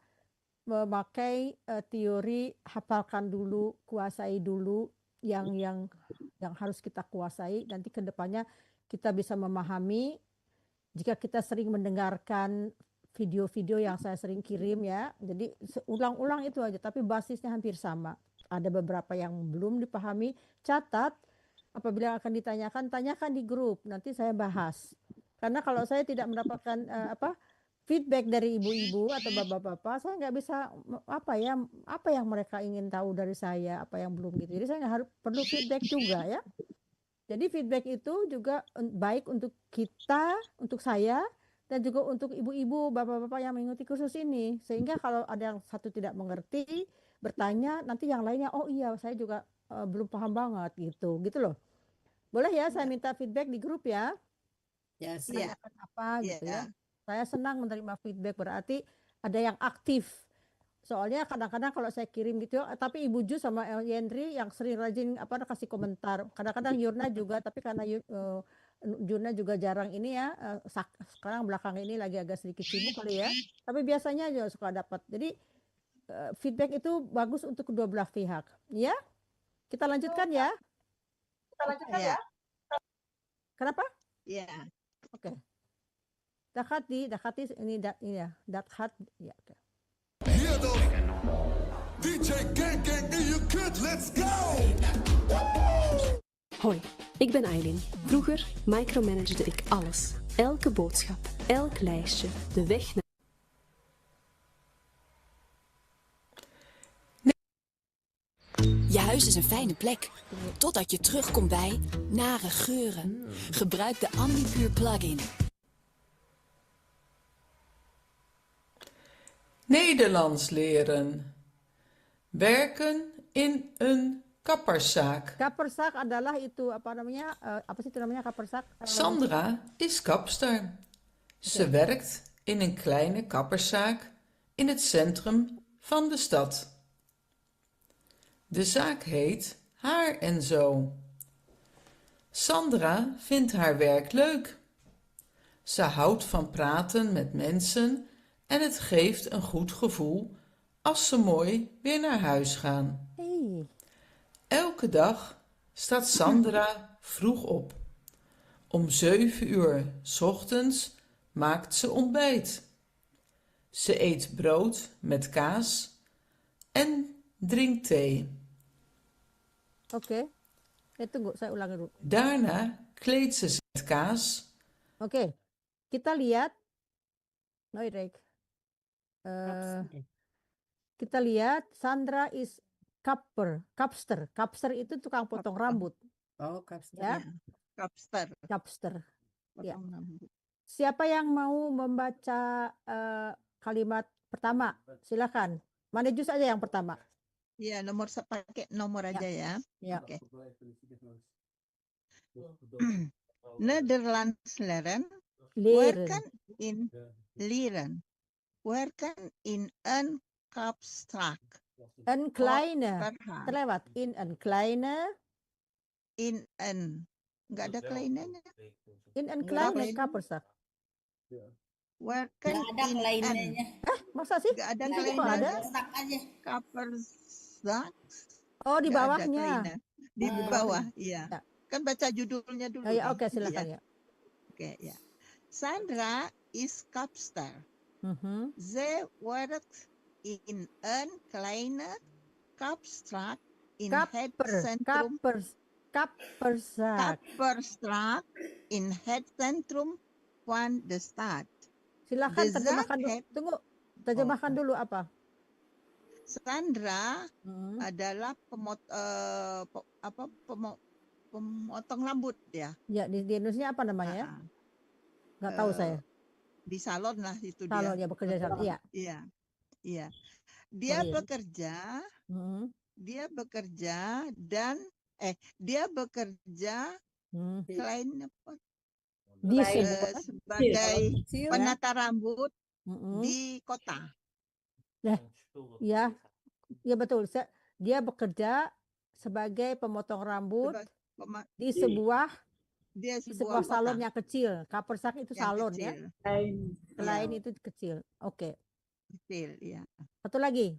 memakai teori hafalkan dulu, kuasai dulu yang harus kita kuasai. Nanti ke depannya kita bisa memahami jika kita sering mendengarkan video-video yang saya sering kirim ya. Jadi ulang-ulang itu aja tapi basisnya hampir sama. Ada beberapa yang belum dipahami, catat. Apabila akan ditanyakan, tanyakan di grup. Nanti saya bahas. Karena kalau saya tidak mendapatkan feedback dari ibu-ibu atau bapak-bapak, saya nggak bisa apa yang mereka ingin tahu dari saya, apa yang belum gitu. Jadi saya nggak harus perlu feedback juga ya. Jadi feedback itu juga baik untuk kita, untuk saya, dan juga untuk ibu-ibu, bapak-bapak yang mengikuti kursus ini. Sehingga kalau ada yang satu tidak mengerti, bertanya, nanti yang lainnya, oh iya saya juga belum paham banget gitu loh. Boleh ya saya minta feedback di grup ya? Ya, Iya. Apa gitu Iya. ya? Saya senang menerima feedback berarti ada yang aktif. Soalnya kadang-kadang kalau saya kirim gitu, tapi Ibu Ju sama Yendri yang sering rajin kasih komentar. Kadang-kadang Yurna juga, tapi karena Yurna juga jarang ini ya. Sekarang belakang ini lagi agak sedikit sibuk kali ya. Tapi biasanya juga suka dapat. Jadi feedback itu bagus untuk kedua belah pihak. Ya, kita lanjutkan ya. Iya. Kenapa? Iya. Oke. Dakati ini ya. Dakhat ya. Oke. DJ Gang Gang in your kut, let's go! Hoi, ik ben Eileen. Vroeger micromanagede ik alles. Elke boodschap, elk lijstje, de weg naar... Je huis is een fijne plek, totdat je terugkomt bij nare geuren. Gebruik de Ambipure plugin. Nederlands leren. Werken in een kapperszaak. Kapperszaak adalah itu apa sih itu namanya kapperszaak? Sandra is kapster. Ze werkt in een kleine kapperszaak in het centrum van de stad. De zaak heet Haar en Zo. Sandra vindt haar werk leuk. Ze houdt van praten met mensen en het geeft een goed gevoel als ze mooi weer naar huis gaan. Hey. Elke dag staat Sandra vroeg op. Om 7 uur 's ochtends maakt ze ontbijt. Ze eet brood met kaas en drinkt thee. Oke. Tunggu, saya ulangi dulu. Daarna kleedt ze zich met kaas. Oke. Kita lihat. Kita lihat Sandra is kapster. Kapster itu tukang potong rambut. Oh, kapster. Ya. Kapster. Ya. Siapa yang mau membaca kalimat pertama? Silakan. Manejus aja yang pertama. Iya, pakai nomor aja ya. Ya. Oke. Nederlands leren. Werken in leren. Werken in een kapstraat. Een kleine. Terlewat. In een kleine. In een. Enggak ada kleinenya. In een kleine kapperszaak. Werken Nggak ada in kleinenya. Masa sih? Enggak ada Nggak kleinenya. ada, stuck aja. Kapperszaak. Oh, di Nggak ada bawahnya. kleine. Di bawah, iya. Ya. Kan baca judulnya dulu. Oh, ya, dong. oke, silakan Iya. ya. Oke, ya. Sandra is kapster. Ze werkt in een kleine kapstraat in het centrum. Kapperzaak. Kapperstraat in het centrum van de stad. Silakan De terjemahkan zaak dulu. het- Tunggu. Terjemahkan dulu apa? Sandra adalah pemotong rambut ya. Ya, di Indonesia apa namanya? Nggak tahu saya. di salon lah itu Salon dia. ya, bekerja di salon. Iya. Iya, iya. Dia Sorry. bekerja, Hmm. dia bekerja dan dia bekerja Hmm. selain apa? Di Selain sebuah Sebagai Kecil. penata rambut Mm-mm. di kota. Ya, ya betul. Dia bekerja sebagai pemotong rambut Seba- pema- di sebuah Dia di sebuah sebuah salon kota yang kecil. Kapersak itu yang salon ya. kecil. Selain Selain itu kecil. Oke. Kecil, ya. Satu lagi.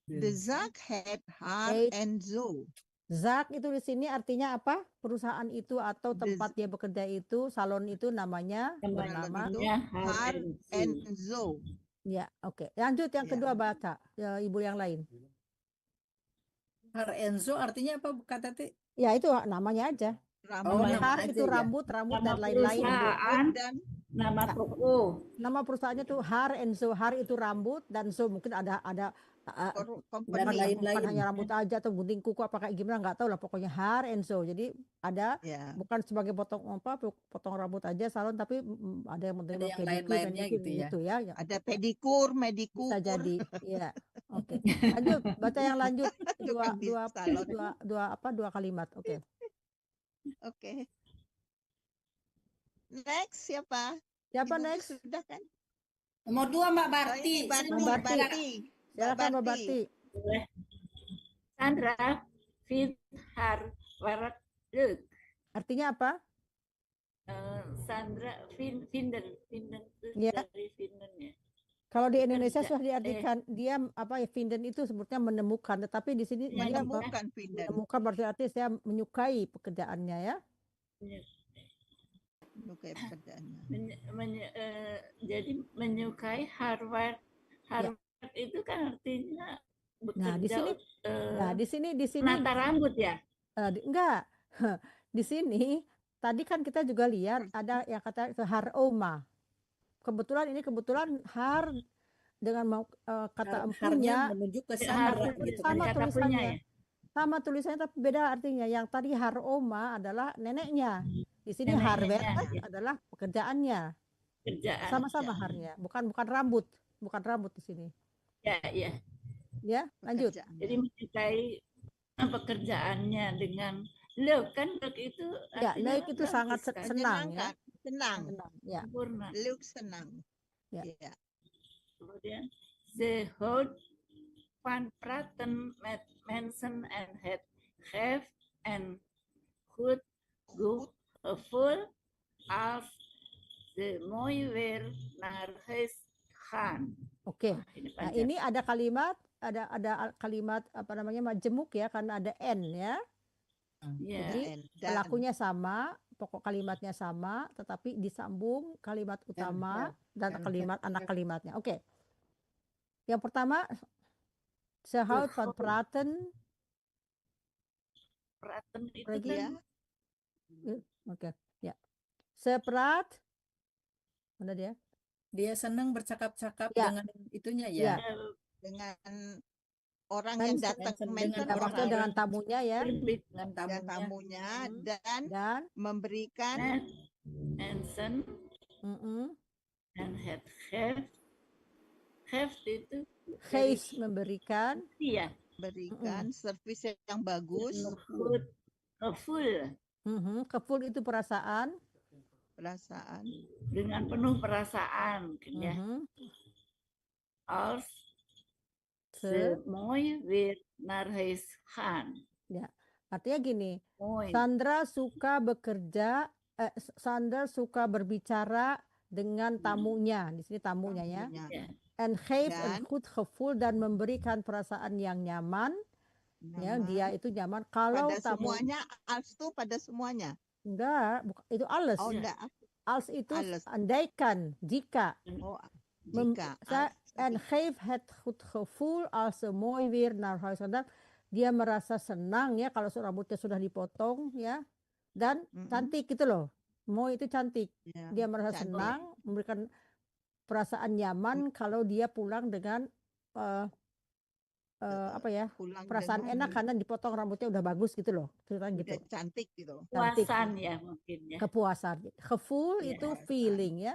The Zak had Har Eight. and Zo. Zak itu di sini artinya apa? Perusahaan itu atau tempat dia bekerja itu, salon itu namanya bernama. Itu namanya Har and Zo. Ya, oke. Lanjut yang Ya. kedua baca, ibu yang lain. Har Enzo artinya apa Kak Tati? Ya itu namanya aja. Oh, Rambut, nama Har aja itu ya. rambut nama dan lain-lain. perusahaan, dan nama toko. Nama perusahaannya tuh Har and Zo. Har itu rambut dan Zo mungkin ada Dan company. bukan lain-lain. hanya rambut aja atau gunting kuku apa kayak gimana nggak tahu lah, pokoknya Har and Zo. Jadi ada Ya. bukan sebagai potong rambut aja salon, tapi ada yang menerima Ada yang pedicure, lain-lainnya manicure, gitu ya. gitu ya. Ada pedikur, medikur. Bisa jadi. Iya. Oke. Lanjut, baca yang lanjut Itu kan di salon. dua kalimat. Oke. Oke. Next siapa? Siapa Ibu next? sudah kan? Nomor 2 Mbak Oh, Barti. ini Barti, Mbak Barti. Barti. Silakan Mbak Barti. Sandra Fit Har Warak Luk. Artinya apa? Sandra Finden itu Ya. dari Finden ya. Kalau di Indonesia Kerja. sudah diartikan dia apa ya, finden itu sebutnya menemukan, tetapi di sini dia Menemukan Finden. menemukan berarti saya menyukai pekerjaannya ya. Menyukai pekerjaannya. Jadi menyukai Harvard. Harvard itu kan artinya bekerja. Nah, di sini menata rambut ya. enggak. Di sini tadi kan kita juga lihat ada yang kata Har Oma. Kebetulan Har dengan kata empunya menuju ke Har Sandra gitu. sama kata punya tulisannya. ya. Sama tulisannya tapi beda artinya. Yang tadi Har Oma adalah neneknya. Di sini Neneknya, Harvard ya. adalah pekerjaannya. Kerjaan. Sama-sama harnya, bukan rambut, di sini. Ya, ya. Ya, lanjut. Pekerjaannya. Jadi menyukai pekerjaannya dengan Leuk kan Leuk itu Ya, artinya Leuk itu bagus sangat kan? senang ya. Senang. Ya. Sempurna. Luke senang. Ya. Ya. Kemudian the Hout van Praten met mensen en het have and goed gevoel als ze mooi weer naar huis gaan. Oke. Ini Nah, panjang. ini ada kalimat apa namanya majemuk ya karena ada n ya. Ya. Jadi Dan pelakunya sama, pokok kalimatnya sama, tetapi disambung kalimat utama dan kalimat anak kalimatnya. Oke. Yang pertama, ze houdt van praten. Praten itu Lagi kan Oke, ya. Ze praat. Mana dia? Dia senang bercakap-cakap Ya. dengan itunya Ya. ya. dengan orang Mensen. yang datang Mensen mensen dengan Maksudnya orang dengan tamunya ya, berbit dengan dan tamunya. tamunya dan dan memberikan Mensen mm-mm, en het geeft itu geest memberikan, iya servis yang bagus, goed gevoel keful itu perasaan, perasaan dengan penuh perasaan ya. Als ze mooi weer naar huis gaan. artinya gini, Mooi. Sandra suka berbicara dengan tamunya, di sini tamunya ya, tamunya. en geeft Dan- een goed gevoel dan memberikan perasaan yang nyaman, ya dia itu nyaman kalau Pada tamu semuanya, als itu pada semuanya. enggak, itu alles, Oh, enggak. als itu Alles. andaikan, jika. Oh, jika. En geef het goed gevoel als ze mooi weer naar huis gaan. Dia merasa senang ya kalau rambutnya sudah dipotong ya. Dan cantik gitu loh. Mooi itu cantik. Ya, Dia merasa cantik. senang, memberikan perasaan nyaman kalau dia pulang dengan apa ya, pulang perasaan dengan enak karena dipotong rambutnya udah bagus gitu loh, ceritanya gitu. udah cantik gitu. Cantik. Puasan ya mungkin ya. Kepuasan. Gevoel Iya. itu feeling ya.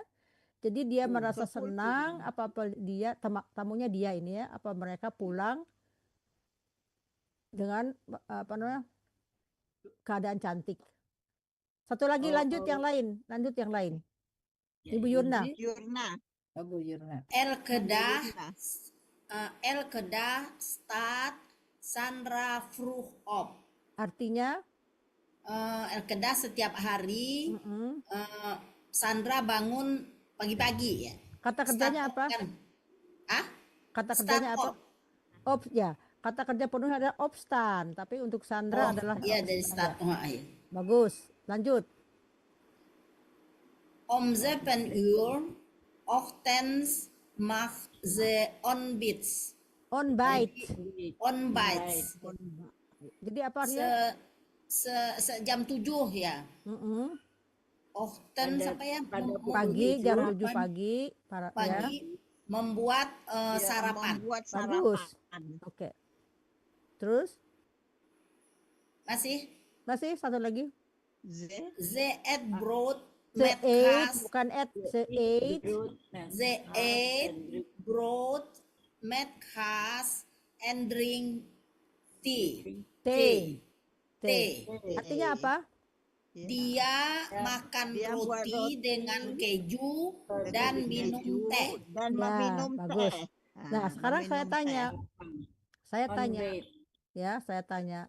Jadi dia merasa Gevoel senang feeling. apa dia tamunya dia ini ya, apa mereka pulang dengan apa namanya, keadaan cantik. Satu lagi lanjut yang lain, Ya, Ibu Yurna. Yurna. Bu Yurna. El-Kedah, Yurna. El-Kedah Stad Sandra Vroeg op. Artinya El-Kedah setiap hari mm-mm. Sandra bangun pagi-pagi ya. Kata kerjanya Start apa? kan? Ah? Kata Start kerjanya apa? op. Ya. Kata kerja penuhnya adalah opstaan, tapi untuk Sandra adalah Iya dari start. ya. Oh, iya. Bagus. Lanjut. Om 7 uur ochtends mag ze ontbijt. Ontbijt. Jadi apa artinya? Jam 7 ya. Mm-mm. Ochtends apa ya? Pagi, jam 7 pagi. Ya. Membuat sarapan. Membuat Bagus. sarapan. Oke. Terus? Masih Satu lagi. Ze eet brood Ze met eet, kaas. bukan eat. Ze eet. Ze eet brood met kaas and drink tea. Teh. Artinya apa? Dia makan Dia buat roti roti dengan keju dan minum teh. Dan Ya, meminum bagus. teh. Nah, sekarang saya meminum tanya. teh. Saya tanya.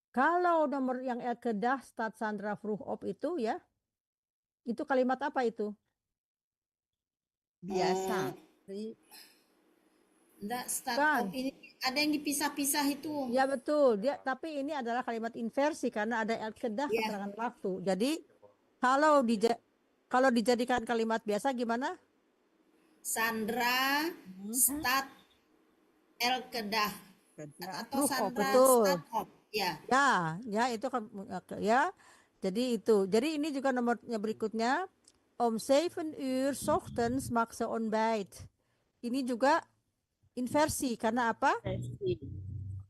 Kalau nomor yang El-Kedah Stad Sandra Vroeg op itu ya, itu kalimat apa itu? Biasa. Enggak, start Kan. up ini ada yang dipisah-pisah itu. Ya betul, tapi ini adalah kalimat inversi karena ada El-Kedah Iya. keterangan waktu. Jadi kalau dijadikan kalimat biasa gimana? Sandra start El-Kedah atau Vroeg op, Sandra betul. start up. Ya. Ya itu kan ya. Jadi itu. Jadi ini juga nomornya berikutnya. Om 7 uur 's ochtends mag ze ontbijt. Ini juga inversi karena apa?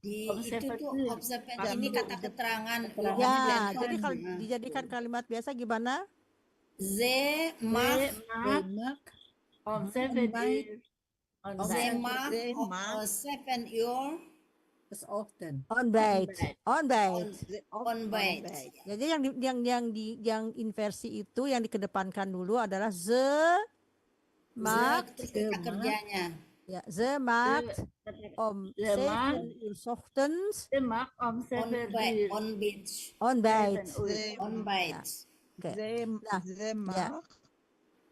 Itu tuh observasi ini kata keterangan. Ya, jadi kalau dijadikan kalimat biasa gimana? Ze mag Om 7 uur. Ze mag 7 uur Ontbijt. ontbijt. Jadi yang inversi itu yang dikedepankan dulu adalah ze maakt Kata kerjanya. ya ze maakt om 7 uur 's ochtends Ze mag om 7 uur. ontbijt. Ontbijt. Oke. Nah, Ya.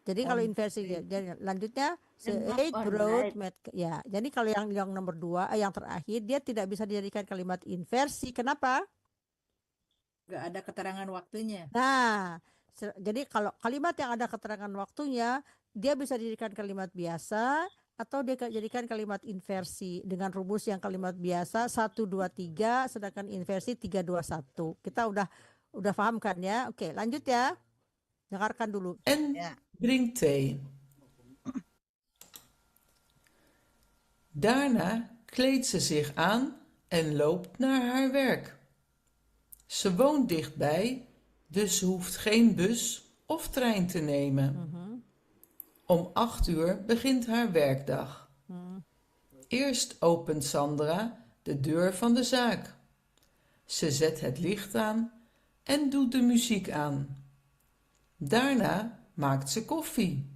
Jadi kalau inversi jadi lanjutnya ze eet brood met ya. Jadi kalau yang nomor 2 yang terakhir dia tidak bisa dijadikan kalimat inversi. Kenapa? Nggak ada keterangan waktunya. Nah, jadi kalau kalimat yang ada keterangan waktunya dia bisa dijadikan kalimat biasa atau dia jadikan kalimat inversi dengan rumus yang kalimat biasa 1 2 3 sedangkan inversi 3 2 1. Kita udah paham kan ya? Oke, lanjut ya. Dengarkan dulu. En drink thee. Daarna kleedt ze zich aan en loopt naar haar werk. Ze woont dichtbij, dus ze hoeft geen bus of trein te nemen. Om 8 uur begint haar werkdag. Eerst opent Sandra de deur van de zaak. Ze zet het licht aan en doet de muziek aan. Daarna maakt ze koffie.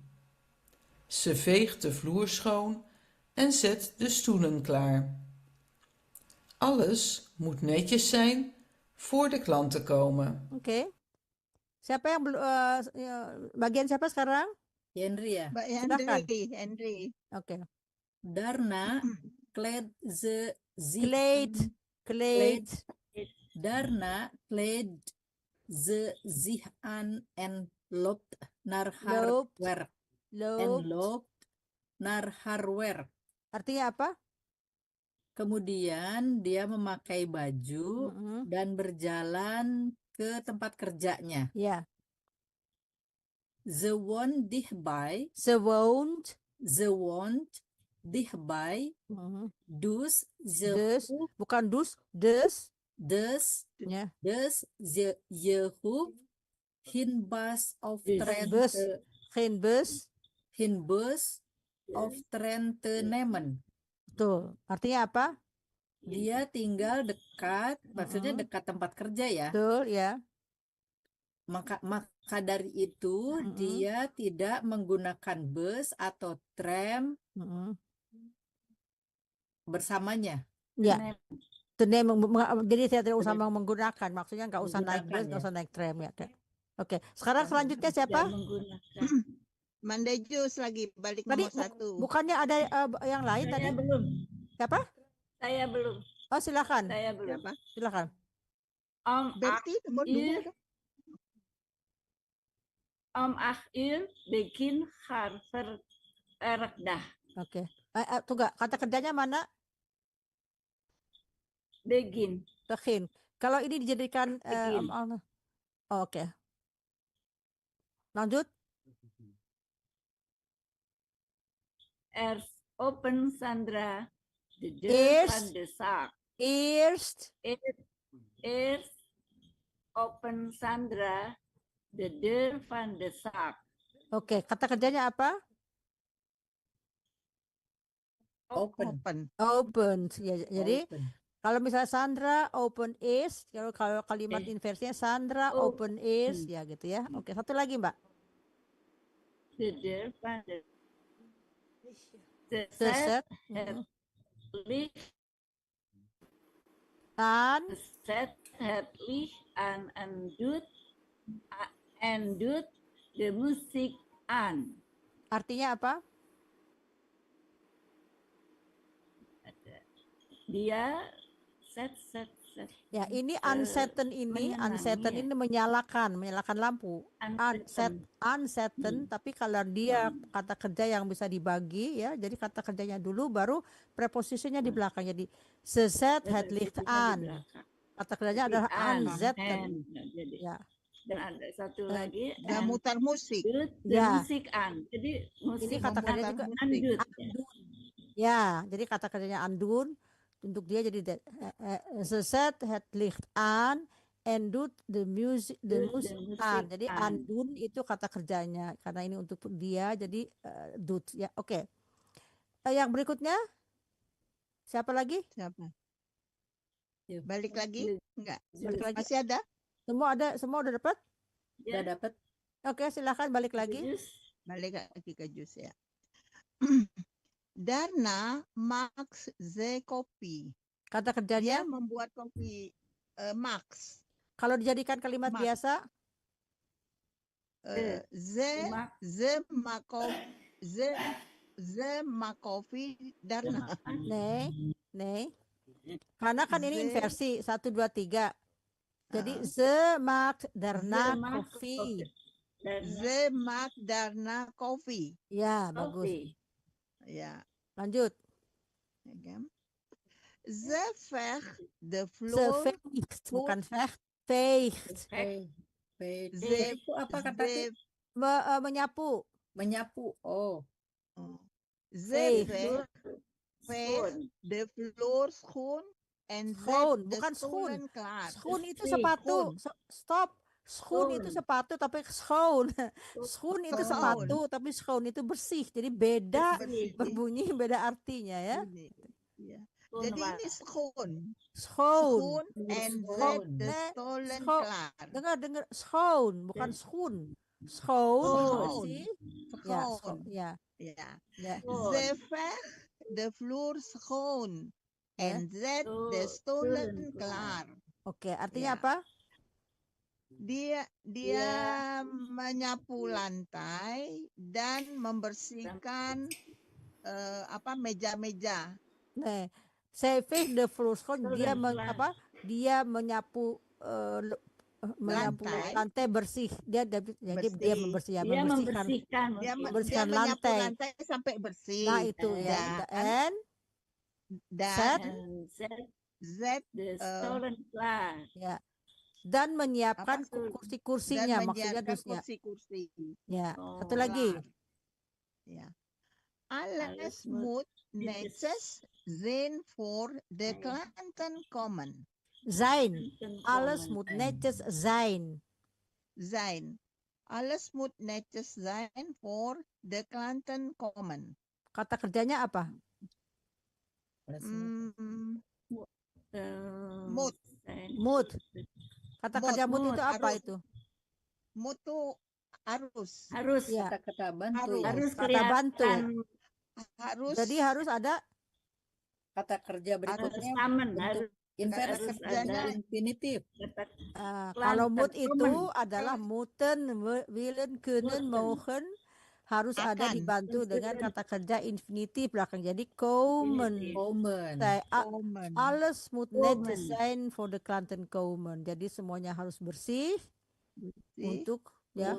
Ze veegt de vloer schoon en zet de stoelen klaar. Alles moet netjes zijn voor de klanten komen. Oke. Siapa yang bagian siapa sekarang? Henry ya. Mbak Silakan. Henry. Oke. Daarna kleedt ze zich Kleed. Daarna kleedt ze zich aan en loopt naar haar Loopt. werk. Loopt. Naar haar werk. Artinya apa? Kemudian dia memakai baju dan berjalan ke tempat kerjanya. Ya. Ze woont dichtbij. Ze woont. Ze woont dichtbij. Dus ze Dus, hoeft, bukan dus, dus. dus Ya, je hoeft geen bus of tren bus, te, geen bus. geen bus of tren te nemen. Betul. Artinya apa? Dia tinggal dekat, maksudnya dekat tempat kerja ya. Betul, ya. Maka dari itu dia tidak menggunakan bus atau tram bersamanya. Ya. Jadi saya tidak usah menggunakan, maksudnya nggak usah naik bus, nggak usah naik tram ya. Oke, sekarang selanjutnya siapa? Mandejus lagi balik Tadi nomor 1. bukannya ada yang lain tadi? Saya belum. Siapa? Saya belum. Oh, silakan. Saya belum. Siapa? Silakan. Berarti nomor 2. Akhir bikin harfer dah. Oke. Tunggu, kata kerjanya mana? Begin. Begin. Kalau ini dijadikan oke. Lanjut. Open Sandra de deur Eerst. van de zaak. Eerst. Eerst open Sandra de deur van de zaak. Oke, kata kerjanya apa? Open. Open. Ya, jadi Open. kalau misalnya Sandra open is, kalau kalimat inversinya Sandra open is, ya gitu ya. Oke, satu lagi Mbak. De deur van de Zet. het licht Aan. zet het licht aan en doet de muziek aan. Artinya apa? Dia set. Ya, ini uncertain ini menyalakan lampu. Uncertain, tapi kalau dia kata kerja yang bisa dibagi ya, jadi kata kerjanya dulu baru preposisinya di belakang. Jadi zet het licht aan. Kata kerjanya adalah uncertain. Ya. Dan ada satu lagi Dan mutar musik. Ya. Musik an. Jadi musik Ini kata kerjanya juga andut. Ya, jadi kata kerjanya andun. Untuk dia jadi zet het licht aan en doet de muziek aan. Jadi andun itu kata kerjanya karena ini untuk dia jadi doet ya. Oke. Yang berikutnya siapa lagi? Siapa? Balik lagi? Enggak. Balik lagi. Masih ada? Semua udah dapat? Udah dapat. Oke, silakan balik lagi. Balik lagi ke jus ya. Darna Max ze kopi. Kata kerjanya Dia membuat kopi Max. kalau dijadikan kalimat biasa Ze makofi Darna. Nee. Karena kan ini inversi 1 2 3. Jadi ze maakt daarna koffie. Ze maakt daarna koffie. Ya, bagus. Ya. Lanjut. Ze veegt de Ze vloer. veegt, bukan veegt. Veegt. Itu apa kata Menyapu. menyapu? Oh. Ze veegt de vloer schoon en Schoon, zet de bukan schoen. stoelen klaar. Schoen itu sepatu. Stop. Schoen itu sepatu tapi schoon. Schoen itu sepatu tapi schoon itu bersih. Jadi beda berbunyi, beda artinya ya. Ya. Jadi ini schoon. Schoon. En zet de stoelen klaar. Dengar schoon, bukan schoen. Schoon bersih. Ya, Schoon. ya. Ja. Ya. Ze veegt de vloer schoon en zet de stoelen klaar. Oke, artinya Ya. apa? Dia menyapu lantai dan membersihkan meja-meja. Nah, zij veegt de vloer schoon. Dia menyapu lantai bersih. Dia membersihkan Dia membersihkan menyapu lantai. lantai sampai bersih. Nah, itu ya. Dan Zet de stoelen klaar. Ya. Dan menyiapkan kursi-kursinya, maksudnya dusnya. kursi-kursi. Ya. Satu lagi. Ya. Alles moet netjes zijn voor de klanten komen. Zijn. Alles moet netjes zijn. Zijn. Alles moet netjes zijn voor de klanten komen. Kata kerjanya apa? Moet. Mood. Kata Mood. kerja mood itu apa Harus. itu? Moet tuh harus. Harus. Ya. Kata-kata bantu ya. Harus Kata bantu. Harus. Jadi harus ada Kata kerja berikutnya Samen, bentuk harus inverse harus kerjanya. ada infinitif. kata kalau mood Klanten, itu komen. adalah moeten, willen, kunnen, Moeten. mogen harus ada Akan. dibantu dengan kata kerja infinitif belakang. Jadi komen. Komen. Komen. Alles moet Komen. netjes zijn voor de klanten komen. Jadi semuanya harus bersih untuk ya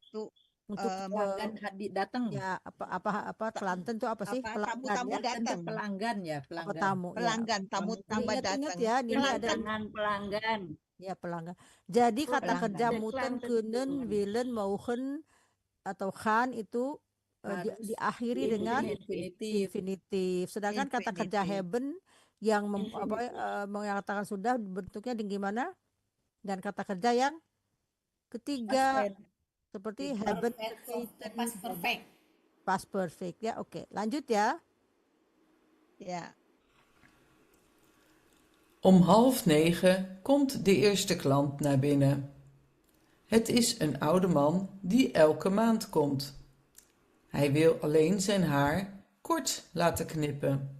untuk Pelanggan datang. ya apa klanten itu apa sih? Tamu-tamu Pelanggan. datang. Itu pelanggan ya, Apa pelanggan. tamu? Ya. Pelanggan, tamu tambah Ingat-ingat datang. ya, ini ada Kedatangan pelanggan. ya pelanggan. Jadi kata Pelanggan. kerja The moeten, klanten kunnen, komen. willen, mogen atau gaan itu Harus diakhiri diikuti dengan infinitif. infinitif. Sedangkan kata kerja Infinitif. haben yang mengatakan sudah bentuknya di gimana? Dan kata kerja yang ketiga Past seperti haben Past perfect. past perfect ya. Oke, lanjut ya. Ja. Om 8:30 komt de eerste klant naar binnen. Het is een oude man die elke maand komt. Hij wil alleen zijn haar kort laten knippen.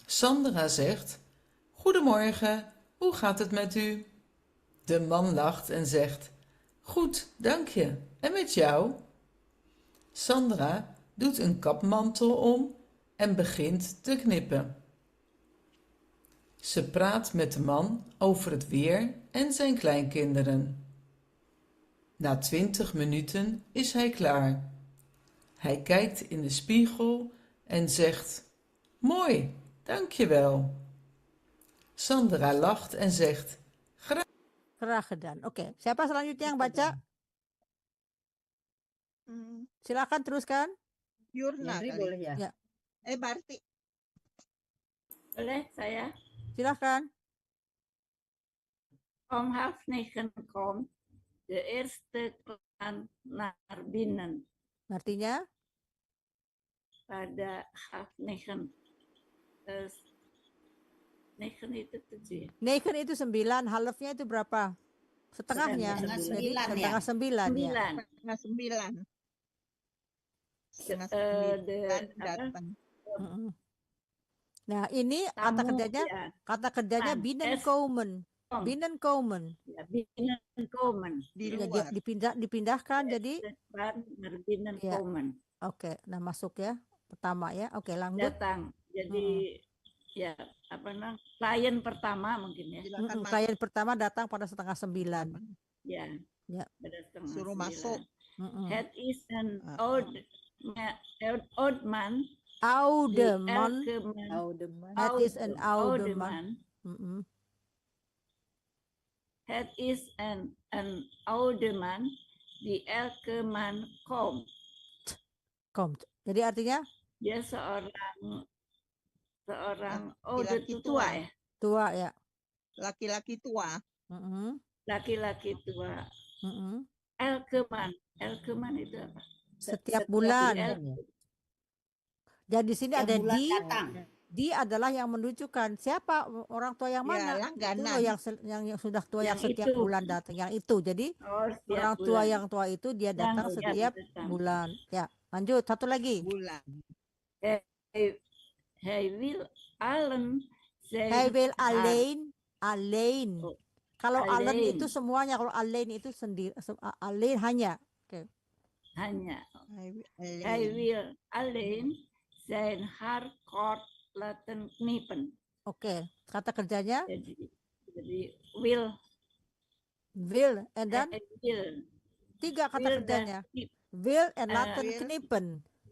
Sandra zegt: "Goedemorgen, hoe gaat het met u?" De man lacht en zegt: "Goed, dank je. En met jou?" Sandra doet een kapmantel om en begint te knippen. Ze praat met de man over het weer en zijn kleinkinderen. Na 20 minuten is hij klaar. Hij kijkt in de spiegel en zegt: "Mooi, dank je wel." Sandra lacht en zegt: Graag gedaan. Oke, siapa selanjutnya yang baca? Silakan teruskan. Yurna Henry kali. boleh ya? Ya. Barti. Boleh saya? Silakan. Om 8:30 komt de eerste klant naar binnen. Artinya Pada 8:30. 9 itu 7 ya? 9 itu 9, halfnya itu berapa? Setengahnya. Setengah Jadi 9 ya. setengah 9 ya. 9. Setengah 9. Setengah The 9 datang. Mm-mm. Nah, ini kata tamu kerjanya ya. kata kerjanya Kan, binnenkomen. Kom. Binnenkomen. Ya, binnenkomen. Di Ya, luar. dipindahkan jadi Depan naar binnenkomen. oke. Nah, masuk ya. Pertama ya. Oke, lanjut. Datang. Jadi ya apa namanya? Klien pertama mungkin ya. Silakan masuk. Klien pertama datang pada setengah 9. Ya. Ya. Pada setengah Suruh 9. masuk. Het is een oud man. Oude die man. elke maand- Het is een oude man. man. Mm-mm. Het is een oude man die elke maand komt. Komt. Jadi artinya Dia seorang oude Laki-laki tua tua. ya. tua ya. Laki-laki tua. Mm-mm. Laki-laki tua. Mm-mm. Elke man itu apa? Setiap bulan. El- Jadi di sini Setiap ada bulan di. datang. Di adalah yang menunjukkan siapa orang tua yang Ya, mana. Itu langganan. loh yang sudah tua yang Yang setiap itu. bulan datang. Yang itu. Jadi Oh, setiap orang tua bulan. yang tua itu dia datang Yang setiap datang. bulan. Ya, lanjut satu lagi. Bulan. Hij wil allen zijn Hij wil haar- alleen. Oh, Kalau alleen alleen. itu semuanya, kalau alleen itu sendiri, alleen hanya. Oke. hanya. Hij Alleen. wil alleen zijn haar kort laten knippen. Oke. Kata kerjanya Jadi will. will and dan Hij wil. 3 kata Wil dan kerjanya. knip. Will and Eh, laten will. knippen.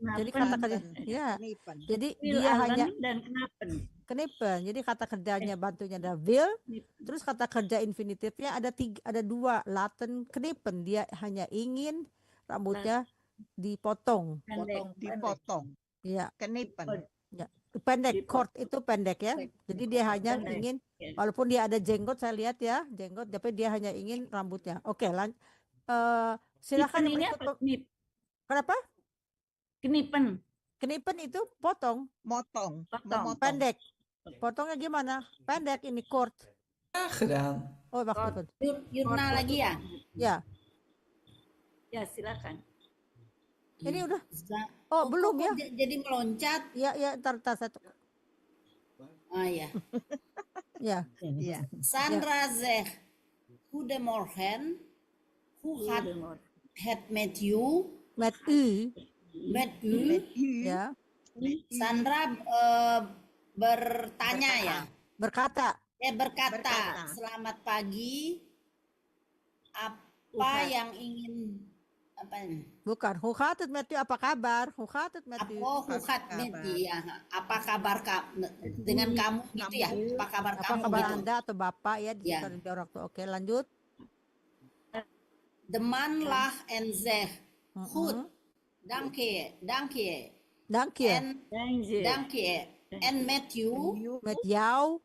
Jadi Knappen. kata kerja ya. Knippen. Jadi Will dia allen hanya dan knappen. knippen. Jadi kata kerjanya bantunya ada will. Knippen. Terus kata kerja infinitifnya ada 2, laten knippen. Dia hanya ingin rambutnya dipotong. Pendek. Dipotong. Iya. Knippen. Pendek, kort itu pendek ya. Jadi dia hanya Pendek, ingin, yes. walaupun dia ada jenggot, saya lihat ya, jenggot, tapi dia hanya ingin rambutnya. Oke, silakan yang Knipen ini berikut. apa? Kenapa? Knipen. Knipen itu potong, Motong. Potong. Memotong. pendek. Potongnya gimana? Pendek ini kort. Graag gedaan. Oh, wacht. Yurna lagi ya? Ya, Ya, silakan. ini udah. Za- Oh, belum ya? Jadi meloncat. Ya, ntar satu. Ah ya. Ya. Iya. Sandra zegt, goedemorgen. Hoe gaat het met you? Met u. Met u? Ya. Sandra bertanya ya. Berkata. Berkata, selamat pagi. Apa yang ingin apa ini? Bukan. Hoe gaat het met u? Apa kabar? Hoe gaat het met u? Oh, hoe gaat met you ya? Apa kabar dengan kamu gitu ya? Apa kabar Apa kamu kabar gitu? Anda atau Bapak ya di Ya. orang tua. Oke, lanjut. De man lacht en zegt, goed, dank je, dank je. Dank je. Dank je. En met you, Met jou.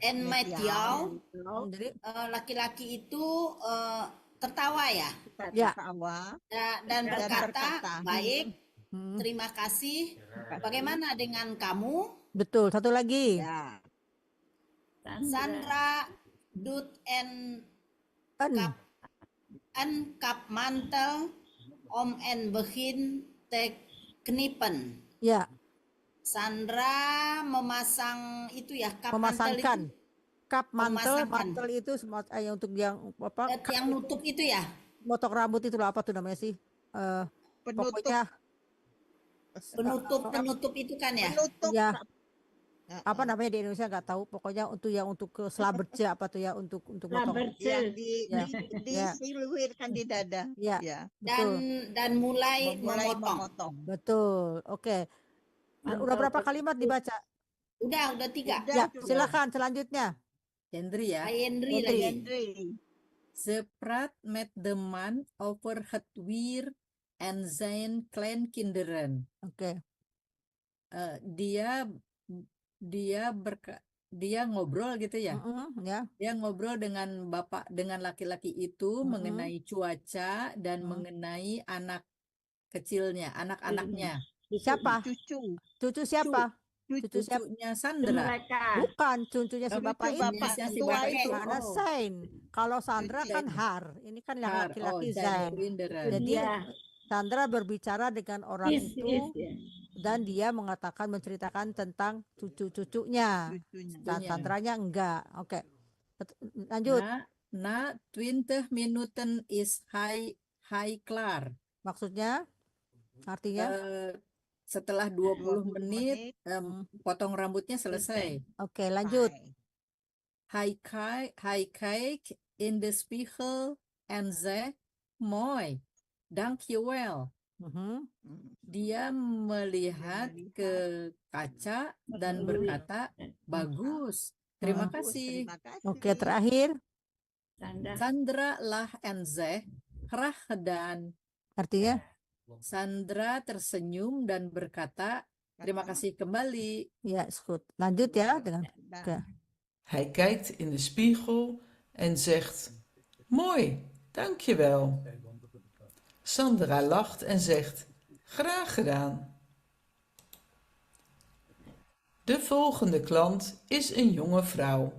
en met jou, Jadi, laki-laki itu tertawa ya? ya. Tertawa. Dan berkata, berkata, baik, terima kasih. Bagaimana dengan kamu? Betul. Satu lagi. Ya. Sandra doet een kapmantel om en begin te knippen. Ya. Sandra memasang itu ya, kap Memasangkan. Kap mantel, Memasangkan. mantel itu untuk yang apa? yang nutup itu ya. Motok rambut itu loh, apa tuh namanya sih? Penutup. Pokoknya Penutup itu kan ya. Penutup. ya. Apa namanya di Indonesia nggak tahu. Pokoknya untuk ke slabertje apa tuh ya untuk motok. Yang Ya. disilwirkan di dada. Ya. Ya. Betul. Dan mulai memotong. Betul. Oke. Udah berapa kalimat dibaca? Udah 3. Ya, silakan selanjutnya. Hendri ya. Hendri lagi. Hendri. Ze praat met de man over het weer en zijn kleinkinderen. Oke. Dia ngobrol gitu ya. Ya. Dia ngobrol dengan laki-laki itu mengenai cuaca dan mengenai anak kecilnya, anak-anaknya. Siapa? Cucu siapa? Cucu siapa? Cucunya Sandra. Bukan, cucunya si bapak ini. Cucunya si bapak itu. Karena Zain. Kalau Sandra kan Har. Ini kan Har. laki-laki Zijn Zain. kinderen. Jadi Sandra berbicara dengan orang itu dan dia mengatakan menceritakan tentang cucu-cucunya. Dan Sandranya enggak. Oke. Lanjut. Na 20 minuten is hij klaar. Maksudnya? Artinya? Setelah 20 menit potong rambutnya selesai. Oke, lanjut. Hij kijkt in de spiegel en zegt, mooi, dankjewel. Dia melihat ke kaca dan berkata, bagus, terima kasih. Oke, terakhir. Sandra lacht en zegt, graag gedaan. Artinya? Sandra tersenyum dan berkata, terima kasih kembali. Ya, is goed. Lanjut ya dengan. Hij kijkt in de spiegel en zegt, mooi, dankjewel. Sandra lacht en zegt, graag gedaan. De volgende klant is een jonge vrouw.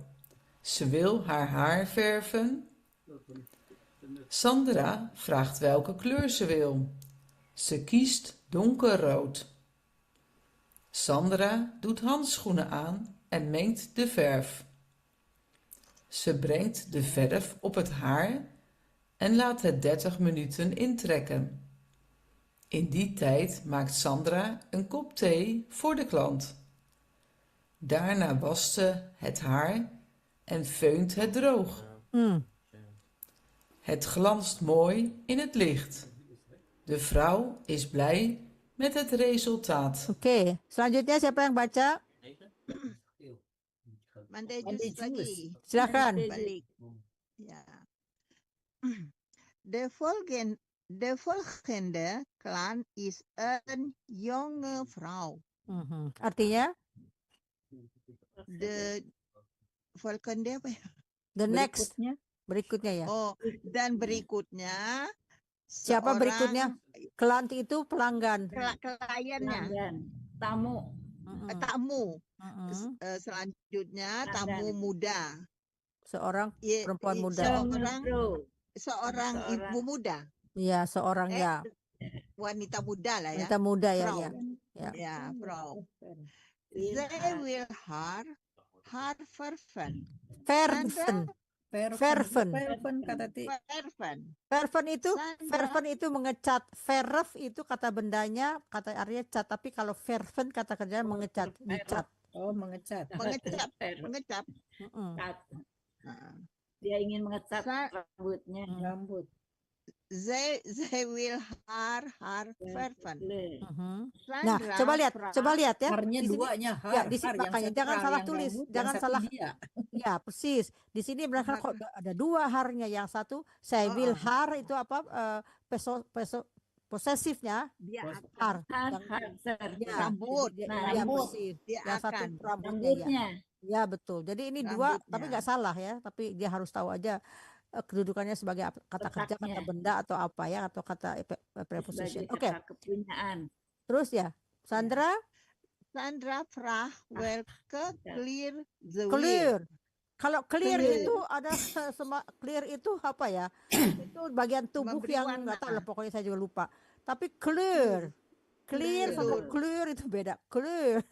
Ze wil haar haar verven. Sandra vraagt welke kleur ze wil. Ze kiest donkerrood. Sandra doet handschoenen aan en mengt de verf. Ze brengt de verf op het haar en laat het 30 minuten intrekken. In die tijd maakt Sandra een kop thee voor de klant. Daarna wast ze het haar en feunt het droog. Het glanst mooi in het licht. De vrouw is blij met het resultaat. Oke, selanjutnya siapa yang baca? Mandejus lagi. Silakan. Balik. Ya. De volgende klant is een jonge vrouw. Artinya? the Falcon dia apa ya? The next Berikutnya. ya. Oh, dan berikutnya Siapa berikutnya? Client itu pelanggan. kliennya, Pelanggan, tamu, tamu. Selanjutnya tamu muda. Seorang perempuan muda. Seorang ibu muda. Ya, seorang ya. Wanita muda lah ya. Wanita muda ya, Frau. ya. Ya, Frau. They will har fervent. Fervent kata Ti. Fervent itu mengecat. Verve itu kata bendanya, kata artinya cat. Tapi kalau fervent kata kerjanya mengecat, dicat. Oh, mengecat. Mengecat. Cat. Dia ingin mengecat rambutnya. Rambut. They will har fervent. Nah, coba lihat ya. Harnya Di sini- duanya Ya, di har, sini yang makanya jangan sentral, salah yang tulis, rambut, yang jangan satu salah. dia. Ya, persis. Di sini berarti kok ada dua harnya. Yang satu saya will har itu apa? Posesifnya Dia har. Har, Ya, rambut. jadi Nah, ya, rambut. persis. Dia Yang satu akan. rambutnya ya. rambutnya. Ya, betul. Jadi ini dua, tapi Rambutnya. nggak salah ya. Tapi dia harus tahu aja kedudukannya sebagai kata kerja, kata Letaknya. benda atau apa ya, atau kata preposition. Sebagai Oke, kata kepunyaan. terus ya, Sandra, Sandra Prah will clear the wheel. clear. Kalau clear Clear. itu ada clear itu apa ya? Itu bagian tubuh Memberi yang warna. nggak tahu lah, pokoknya saya juga lupa. Tapi clear sama clear itu beda. Clear,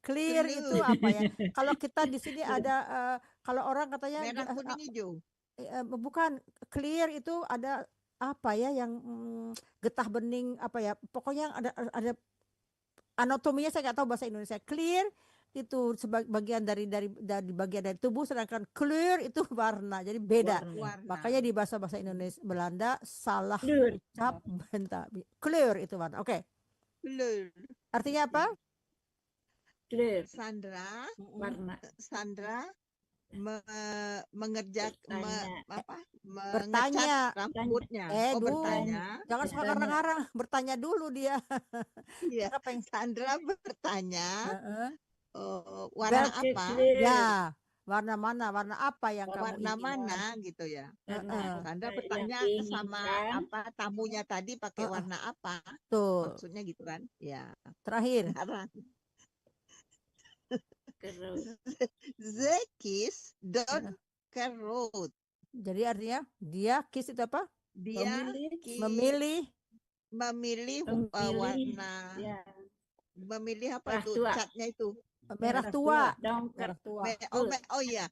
clear itu apa ya? Kalau kita di sini ada kalau orang katanya Merah, kuning, hijau. bukan clear itu ada apa ya yang getah bening apa ya? Pokoknya ada anatominya saya nggak tahu bahasa Indonesia. Clear itu bagian dari bagian dari tubuh, sedangkan clear itu warna, jadi beda. Warna. Makanya di bahasa Indonesia Belanda salah Clear. ucap bentar. Clear itu warna. Oke. Clear. Artinya apa? Clear. Sandra mengerjakan bertanya. rambutnya. Bertanya. Jangan suka ngarang-ngarang, bertanya dulu dia. Iya. Apa yang Sandra bertanya warna apa? Ya, warna mana? Warna apa yang kamu Warna ingin? mana gitu ya. Sandra bertanya yang sama apa tamunya tadi pakai warna apa? Tuh. Maksudnya gitu kan? Ya. Terakhir. The kiss don't carrot. Jadi artinya dia kiss itu apa? Dia memilih warna. Ya. Memilih apa itu? Tua. Catnya itu. Merah tua. Donker. Merah tua. Oh iya.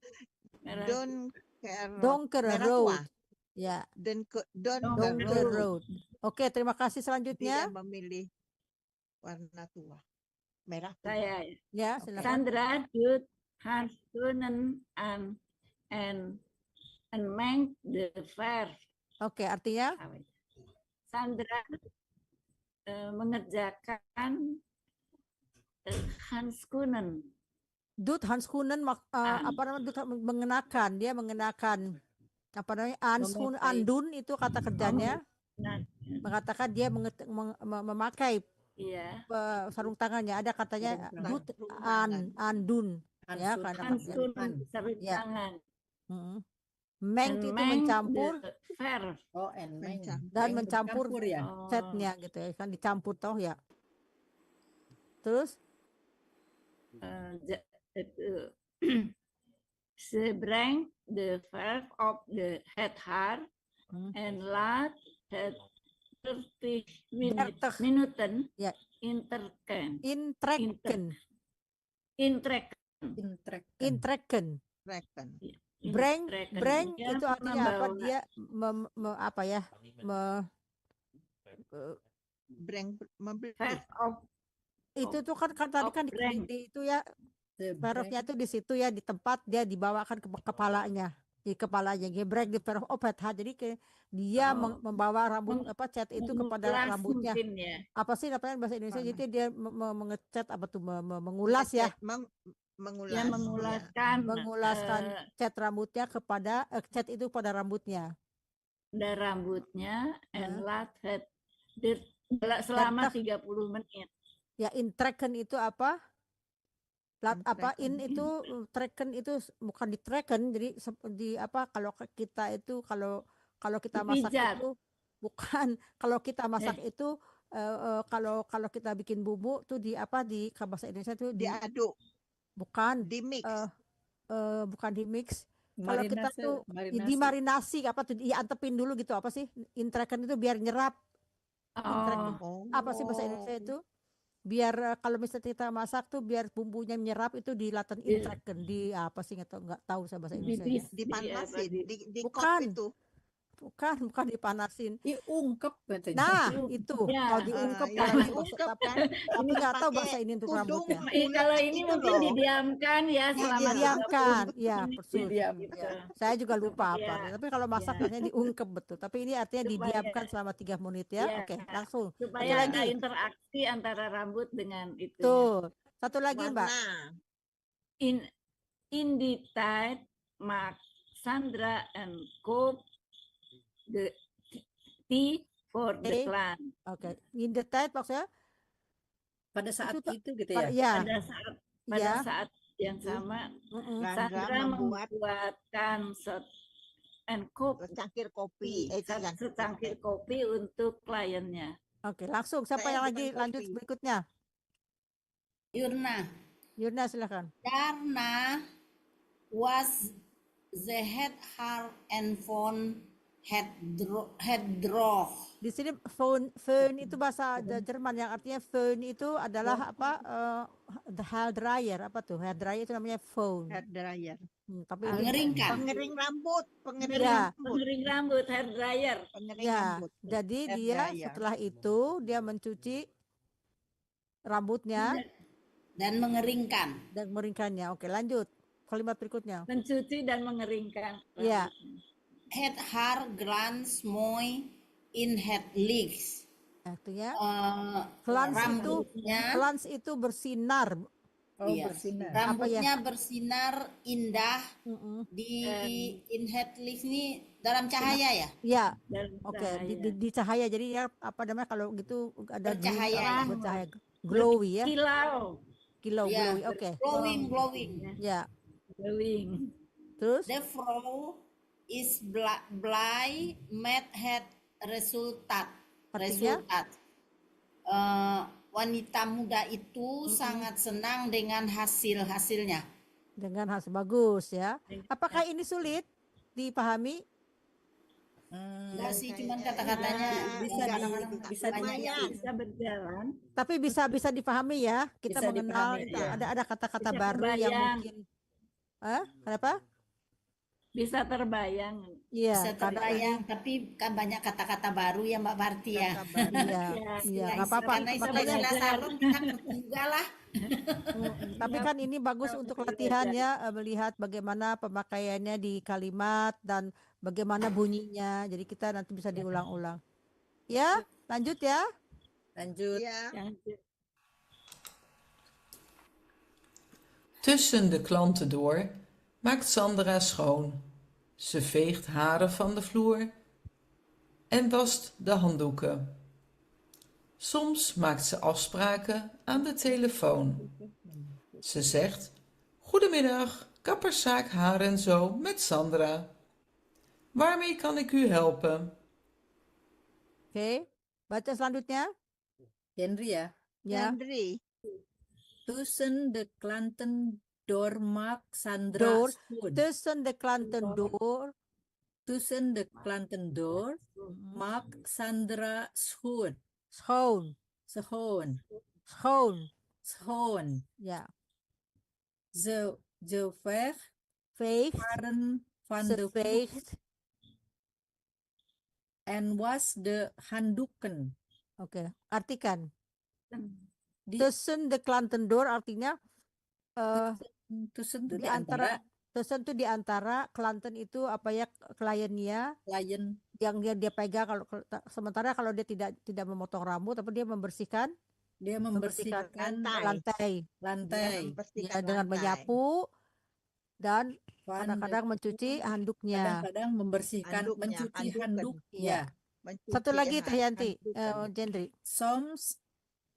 Donker merah road. tua. Ya. Donker road. Oke, terima kasih selanjutnya. Dia memilih warna tua. Merah tua. Saya. Ya, silakan. Sandra doet haar schoenen aan en mengt de verf. Oke, artinya? Sandra mengerjakan handschoenen. Doet handschoenen apa namanya? Mengenakan, dia mengenakan apa namanya? Andun itu kata kerjanya. Mengatakan dia memakai sarung tangannya. Ada katanya doet andun. Ya, Handschoen sarung tangan. Meng itu mencampur. Dan mencampur setnya gitu ya, kan dicampur toh ya. Terus? Ze brengt de verf op de het haar en laat het 30 minuten intrekken. Breng itu artinya apa? Dia apa ya? Itu tuh kan tadi kan di itu ya, verfnya tuh di situ ya, di tempat dia dibawakan ke kepalanya, di kepalanya. Gebrek di verf opet. Jadi dia membawa rambut cat itu kepada rambutnya. Apa sih namanya bahasa Indonesia? Jadi dia mengecat apa tuh, mengulas ya. Mengulaskan cat rambutnya kepada cat itu pada rambutnya. Dan rambutnya and let it selama 30 menit. Ya, intrekken itu apa? Tracken itu bukan di tracken, jadi di apa kalau kita itu kalau kita masak Dipijat. itu bukan kalau kita masak itu kalau kita bikin bumbu tuh di bahasa Indonesia tuh Diaduk, bukan dimix. bukan di mix. Kalau kita Marinase, tuh dimarinasi diantepin dulu gitu, apa sih intrekan itu biar nyerap. Intrekan apa sih bahasa Indonesia itu? Biar kalau misalnya kita masak tuh biar bumbunya menyerap itu dilaten intrekan di apa sih nggak tahu saya bahasa Indonesia. Dipanasin, di Bukan. kop itu. Bukan dipanasin. Diungkep katanya. Nah, itu. Ya. Kalau diungkep Ya, kalau diungkep kan. tapi nggak tahu Pakai bahasa ini untuk tudung, rambutnya. Kalau ini Itu mungkin loh. didiamkan ya selama Didiamkan, 30 ya menit persis. gitu. Saya juga lupa apa. Ya. Tapi kalau masak biasanya diungkep betul. Tapi ini artinya Supaya- didiamkan selama 3 menit ya. Ya. Oke, langsung. Supaya Satu ada lagi. interaksi antara rambut dengan itu. Tuh. Satu lagi, Mbak. Warna. In the tide, Mark, Sandra, and Cope the tea for the Okay. plant. Oke. In the tide maksudnya Pada saat Itu itu gitu pada- ya. ya. Pada Ya. saat yang sama, Mm-mm. Sandra membuatkan and Cope secangkir kopi, secangkir kopi untuk kliennya. Oke, langsung. Siapa Saya yang lagi bukan lanjut kopi. berikutnya? Yurna silakan. Darna was the head her and phone head draw. Di sini Föhn itu bahasa Jerman yang artinya Föhn itu adalah apa? The hair dryer apa tuh? Hair dryer itu namanya Föhn. Hair dryer. Tapi Mengeringkan. Pengering rambut, pengering Ya. rambut, Pengering rambut, hair dryer. pengering ya, rambut. jadi Hair dia dryer. setelah itu dia mencuci rambutnya Dan mengeringkan. dan mengeringkannya. Oke, lanjut. Kalimat berikutnya. Mencuci dan mengeringkan. Iya. Head her glans moy in head leaks. Artinya glans itu bersinar. Iya. bersinar. Rambutnya bersinar indah di in head leaks ini dalam cahaya ya? Iya. Dan Oke, di cahaya. Jadi ya apa namanya kalau gitu ada Bercahaya. bercahaya. Glowy ya. kilau. Ya, Glowy. Oke. glowing. Ya. Glowing. Terus The frow is blind mad head resultat. Artinya? Wanita muda itu sangat senang dengan hasilnya. dengan hasil bagus ya. Apakah ini sulit dipahami? Enggak sih, cuman kata-katanya Bisa berjalan. Tapi bisa dipahami ya. Kita Bisa mengenal dipahami, itu ya. ada kata-kata Bisa baru yang terbayang. mungkin kenapa? Bisa terbayang. Iya, bisa terbayang, tapi kan banyak kata-kata baru ya Mbak Barti ya. Iya, nggak apa-apa. Karena itu Makanya bahasa Sarung kita ngerti juga lah. tapi kan ini bagus untuk latihan ya, melihat bagaimana pemakaiannya di kalimat dan bagaimana bunyinya. Jadi kita nanti bisa diulang-ulang. Ya, lanjut ya. Lanjut. Ja. Tussen de klanten door maakt Sandra schoon. Ze veegt haren van de vloer en wast de handdoeken. Soms maakt ze afspraken aan de telefoon. Ze zegt: "Goedemiddag, kapperszaak Haar en Zo met Sandra. Waarmee kan ik u helpen?" Oke, baca selanjutnya. Henry ya. Ya. Henry. Tussen de klanten door maakt Sandra Door. schoon. Tussen de klanten door. Tussen de klanten door maakt Sandra schoon. Schoon. Schoon. Schoon. Schoon. Ja. Ze Veegt. haren van Ze de veegt. en was de handdoeken. Oke, artikan. Di- Tussen de klanten door artinya Tussen itu di antara tussen itu di antara klanten itu apa ya kliennya klien yang dia pegang sementara kalau dia tidak memotong rambut tapi dia membersihkan dia membersihkan lantai. Membersihkan Ya, dengan lantai. menyapu dan van kadang-kadang mencuci handuknya. kadang-kadang membersihkan Handuknya, mencuci handuken. handuk Iya. Mencuci Satu lagi Teh Yanti, handukan. Jendri. soms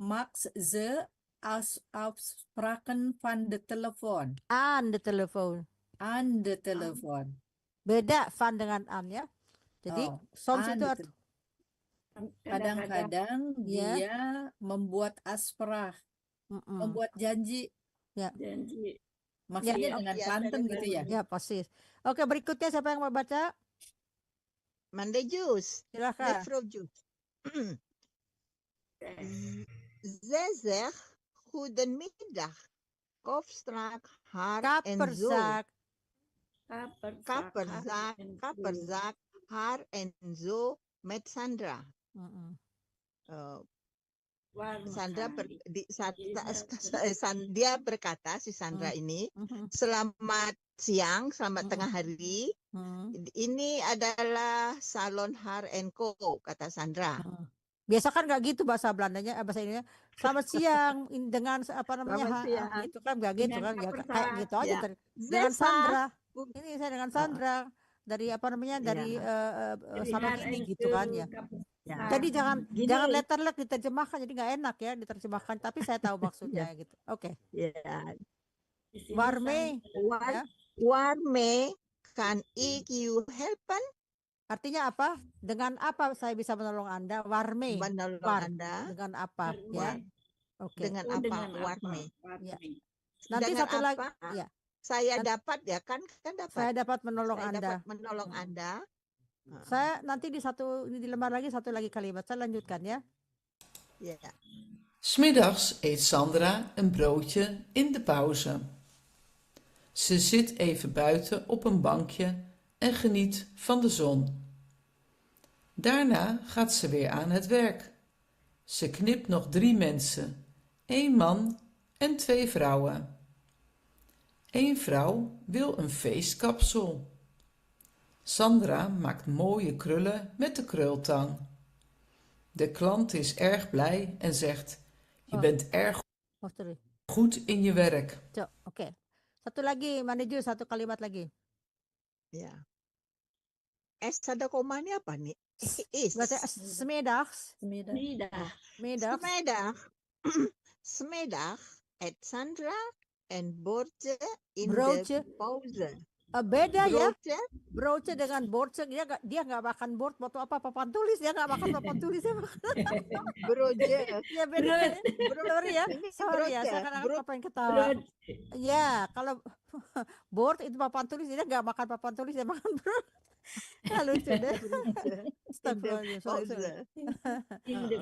maakt ze afspraken van de telefoon. Aan de telefoon. Aan de telefoon. Beda van dengan an ya. Jadi Oh, soms aan itu de kadang-kadang Ya. dia membuat asprah, membuat janji, Janji. maksudnya dengan Ya, pantun gitu ya. ya persis. Oke, berikutnya siapa yang mau baca? Mandejus. Silakan. Mevrouw Jus. Zij zegt goedemiddag. Kofstrak, haar en zo. Kapperzak. Kapperzak, haar en zo met Sandra. Sandra dia berkata, si Sandra ini, selamat siang, selamat tengah hari. Ini adalah salon Haar and Co, kata Sandra. Biasa kan nggak gitu bahasa Belandanya, bahasa Indonesia. Selamat siang dengan apa namanya? Selamat siang. Gitu kan nggak gitu Dengan kan? Ya, kapperzak. kayak gitu aja. Ya. Dengan Zesa. Sandra. Ini saya dengan Sandra dari apa namanya? Dari salon ini gitu kan ya. Jadi jangan letterlek diterjemahkan, jadi nggak enak ya diterjemahkan. Tapi saya tahu maksudnya gitu. Oke. Ya. Warme. Warme, kan ik you helpen? Artinya apa? Dengan apa saya bisa menolong Anda? Warme. Menolong Anda. Dengan apa? Ya. Oke. Dengan apa? Warme. Ya. Nanti Dengan satu lagi. apa? Ya. Saya dapat ya kan dapat. Saya dapat menolong Saya Anda. dapat menolong Anda. Saya nanti di lembar lagi satu lagi kalimat. Saya lanjutkan ya. Ja. 'S Middags eet Sandra een broodje in de pauze. Ze zit even buiten op een bankje en geniet van de zon. Daarna gaat ze weer aan het werk. Ze knipt nog 3 mensen, 1 man en 2 vrouwen. 1 vrouw wil een feestkapsel. Sandra maakt mooie krullen met de krultang. De klant is erg blij en zegt: je bent erg goed in je werk. Oke. Satu lagi, manajer, satu kalimat lagi. Ya. Ada komanya apa nih? Is. Smiddags. Smiddag eet Sandra en Bortje in Broodje. de pauze. Beda Broodje. ya. Broodje dengan bordje, dia nggak makan bord, waktu apa papan tulis, dia nggak makan papan tulis ya. Broodje. Ya beda. Sorry ya, saya kadang-kadang papain ketawa. Ya, kalau board itu papan tulis, dia nggak makan papan tulis, dia makan bord. Ya, lucu deh. Astagfirullahaladzim, sorry.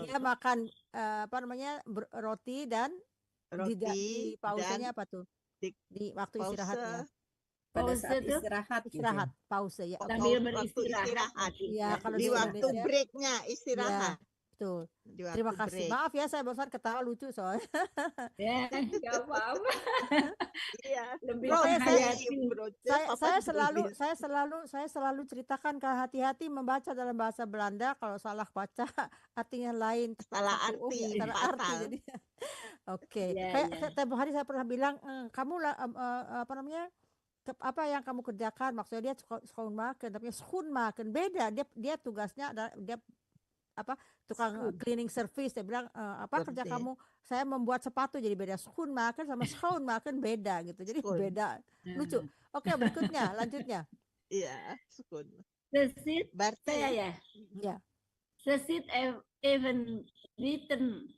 Dia makan apa namanya roti dan di pausenya apa tuh? Di waktu istirahatnya. Pada saat istirahat, pause ya. Sambil beristirahat. Ya, kalau di waktu Indonesia, breaknya istirahat. Ya, betul. Di waktu Terima kasih. break. Maaf ya, saya barusan ketawa lucu soalnya. Ya, nggak apa-apa. Iya. Lebih Saya selalu ceritakan ke hati-hati membaca dalam bahasa Belanda. Kalau salah baca artinya lain. Salah arti. Salah arti. Jadi, oke. Kayak tempo hari saya pernah bilang, kamu apa namanya? Apa yang kamu kerjakan, maksudnya dia schoonmaken, tapi schoonmaken beda, dia tugasnya adalah dia apa tukang cleaning service. Dia bilang apa kerja kamu, saya membuat sepatu, jadi beda schoonmaken sama schoonmaken beda gitu, jadi beda. Lucu. Oke, berikutnya lanjutnya. Iya, schoon. Sesit saya ya. Ya. Sesit even bitten.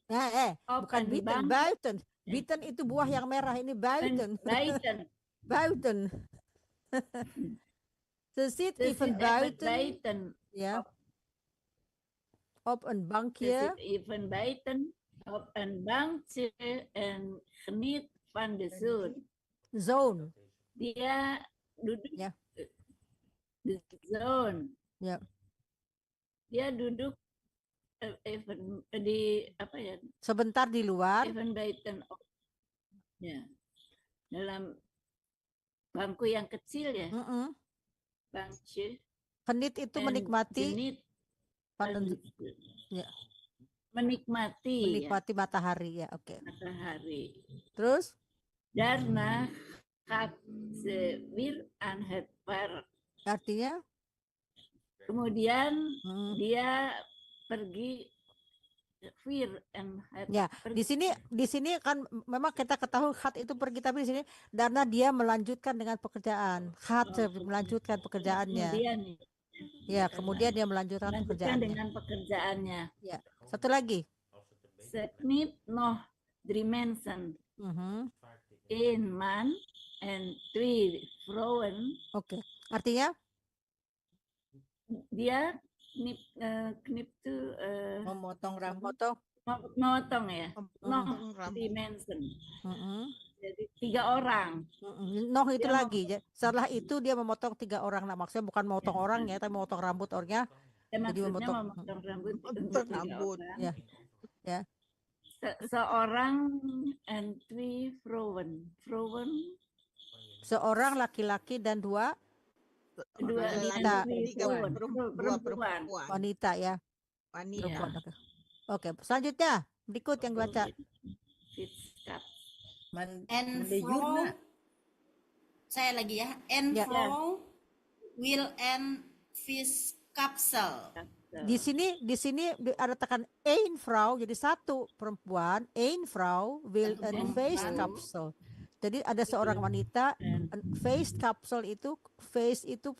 Bukan bitten, buiten. Bitten itu buah yang merah, ini buiten. Buiten. Ze zit even buiten. Ja. Op een bankje. Ze zit even buiten op een bankje en geniet van de zon. Zon. Dia duduk di zon. Ya. Dia duduk even di apa ya? Sebentar di luar. Even buiten. Ya. Dalam bangku yang kecil ya. Bangku. Genit itu menikmati. Genit. Ya. Menikmati matahari ya, oke. Matahari. Terus? Daarna gaat ze weer aan het park. Artinya? Kemudian dia pergi wear and had Ya, di sini kan memang kita ketahui khat itu pergi, tapi di sini karena dia melanjutkan dengan pekerjaan. Khat melanjutkan pekerjaannya. kemudian Ya, kemudian dia melanjutkan melanjutkan pekerjaannya. dengan pekerjaannya. Ya, satu lagi. Seknit noh dimension in man and 3 vrouwen. Oke, artinya Dia knip itu Memotong rambut. memotong ya. Noh Memotong rambut. dimension. Jadi 3 orang. Noh itu Dia lagi. Setelah itu dia memotong 3 orang. Nah, maksudnya bukan memotong orang ya, tapi memotong rambut orangnya. Jadi Maksudnya memotong memotong rambut untuk Memotong 3 rambut. orang. ya. Ya. Seorang and 3 vrouwen. Vrouwen Seorang laki-laki dan 2 dua wanita. perempuan. Wanita ya. Wanita. Perempuan. Oke, selanjutnya berikut yang dibaca. And Mendayun Frau, na. saya lagi ya. And Ya. Frau will and fish capsule. Di sini ada tekan ein Frau, jadi satu perempuan, ein Frau will and face capsule. Jadi ada seorang wanita, face capsule itu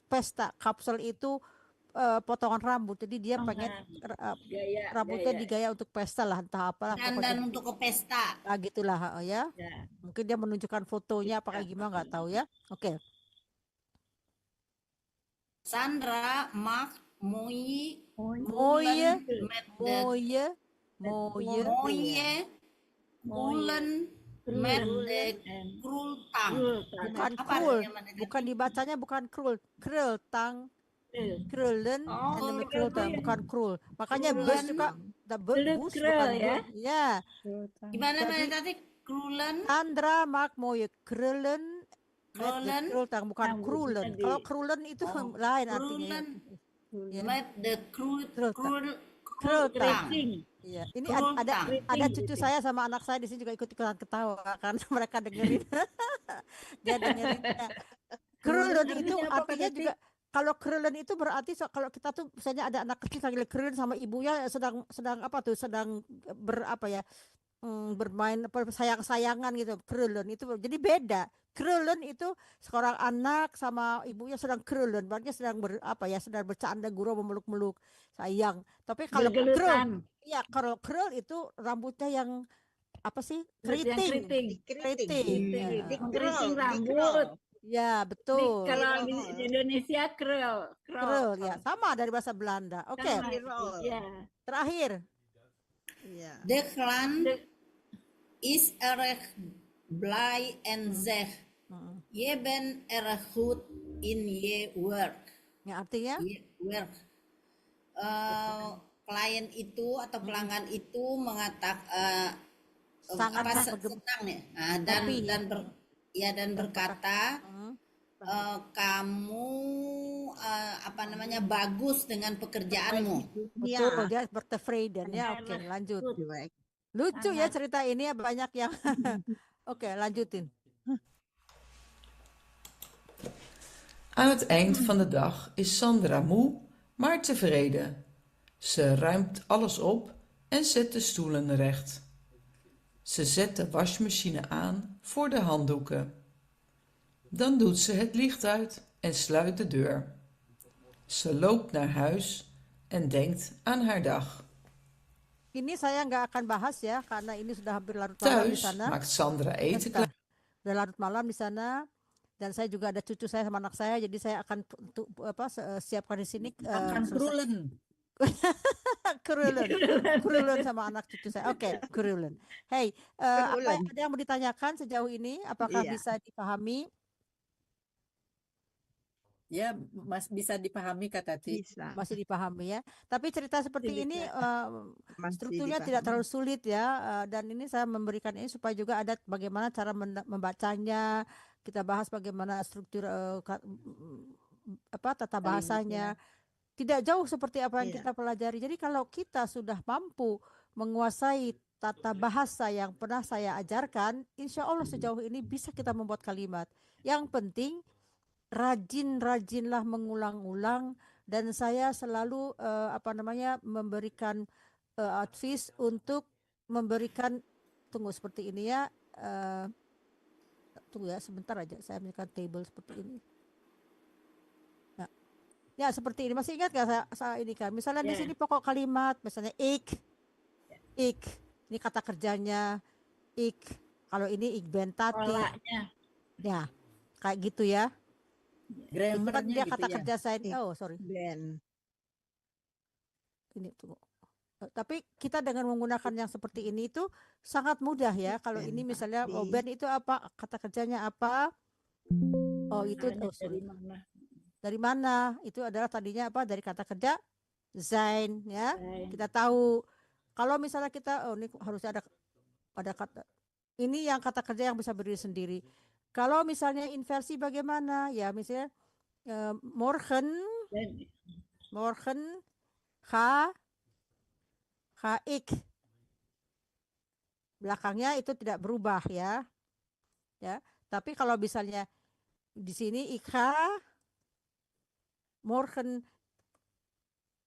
pesta, capsule itu potongan rambut. Jadi dia pengen rambutnya digaya untuk pesta lah, entah apa lah. Dan untuk ke pesta. Nah, gitulah ya. Mungkin dia menunjukkan fotonya apakah gimana nggak tahu ya. Oke. Sandra mag mooie Mooie, met de koelen met de krultang. bukan Apa krul, artinya, Mbak? bukan dibacanya bukan krul, krultang, krullen, Oh, krultang, bukan krul. Makanya bus juga, bus krul bukan ya. bus. Ya. Gimana Mbak tadi? Krulen, Sandra mag mooie krullen, Krullen, krultang, bukan krulen. Kalau krulen itu lain artinya. Ya. met de Krultang. krultang. Iya, ini Krultang. ada cucu saya sama anak saya di sini juga ikut-ikutan ketawa karena mereka dengerin. Dia dengerin. Krullen itu artinya juga, kalau krullen itu berarti kalau kita tuh misalnya ada anak kecil sambil krullen sama ibunya sedang apa tuh, sedang bermain sayang-sayangan gitu. Krullen itu jadi beda. Krullen itu seorang anak sama ibunya sedang krullen, berarti sedang sedang bercanda gurau, memeluk-meluk, sayang. Tapi kalau krul, iya, kalau krul itu rambutnya yang apa sih? Keriting. Keriting rambut. Ya, betul. Kalau di Indonesia krul. Krul ya, sama dari bahasa Belanda. Oke. Ya. Terakhir. De klan is erg blij en zegt, je bent erg goed in je work. Ya, artinya? Work. Klien itu atau pelanggan itu mengatakan senang ya, dan berkata kamu bagus dengan pekerjaanmu. Betul, dia bertevreden ya. Oke, lanjut. Lucu ya cerita ini ya, banyak yang Oke, lanjutin. Aan het eind van de dag is Sandra moe, maar tevreden. Ze ruimt alles op en zet de stoelen recht. Ze zet de wasmachine aan voor de handdoeken. Dan doet ze het licht uit en sluit de deur. Ze loopt naar huis en denkt aan haar dag. Ini saya nggak akan bahas ya, karena ini sudah hampir larut malam di Thuis sana. maakt Sandra eten klaar. Sudah larut malam di sana, dan saya juga ada cucu saya sama anak saya, jadi saya akan siapkan di sini. Akan krullen. Krullen sama anak cucu saya. Oke, krullen. Hey, ada yang mau ditanyakan sejauh ini? Apakah bisa dipahami? Ya, bisa dipahami Kak Tati. Masih dipahami ya. Tapi cerita seperti ini strukturnya tidak terlalu sulit ya. Dan ini saya memberikan ini supaya juga ada bagaimana cara membacanya. Kita bahas bagaimana struktur tata bahasanya. Tidak jauh seperti apa yang kita pelajari. Jadi kalau kita sudah mampu menguasai tata bahasa yang pernah saya ajarkan, insya Allah sejauh ini bisa kita membuat kalimat. Yang penting rajin-rajinlah mengulang-ulang, dan saya selalu memberikan advice untuk memberikan, tunggu seperti ini ya, tunggu ya sebentar aja, saya ambilkan table seperti ini. Nah, ya seperti ini, masih ingat nggak saya ini kan, misalnya di sini pokok kalimat, misalnya ik, ini kata kerjanya, ik, kalau ini ik ben tati, Polanya. ya kayak gitu ya. Itu kan dia Grammarnya gitu kata ya. kerja saya, oh sorry, Ben. ini tunggu. Tapi kita dengan menggunakan yang seperti ini itu sangat mudah ya. Kalau ini misalnya ben itu apa, kata kerjanya apa? Oh itu, oh sorry. Dari mana? Dari mana? Itu adalah tadinya apa? Dari kata kerja sein ya. Sein. Kita tahu. Kalau misalnya kita, oh ini harus ada kata. Ini yang kata kerja yang bisa berdiri sendiri. Kalau misalnya inversi bagaimana? Ya misalnya morgen, ik. Belakangnya itu tidak berubah ya. Ya, tapi kalau misalnya di sini ikha morgen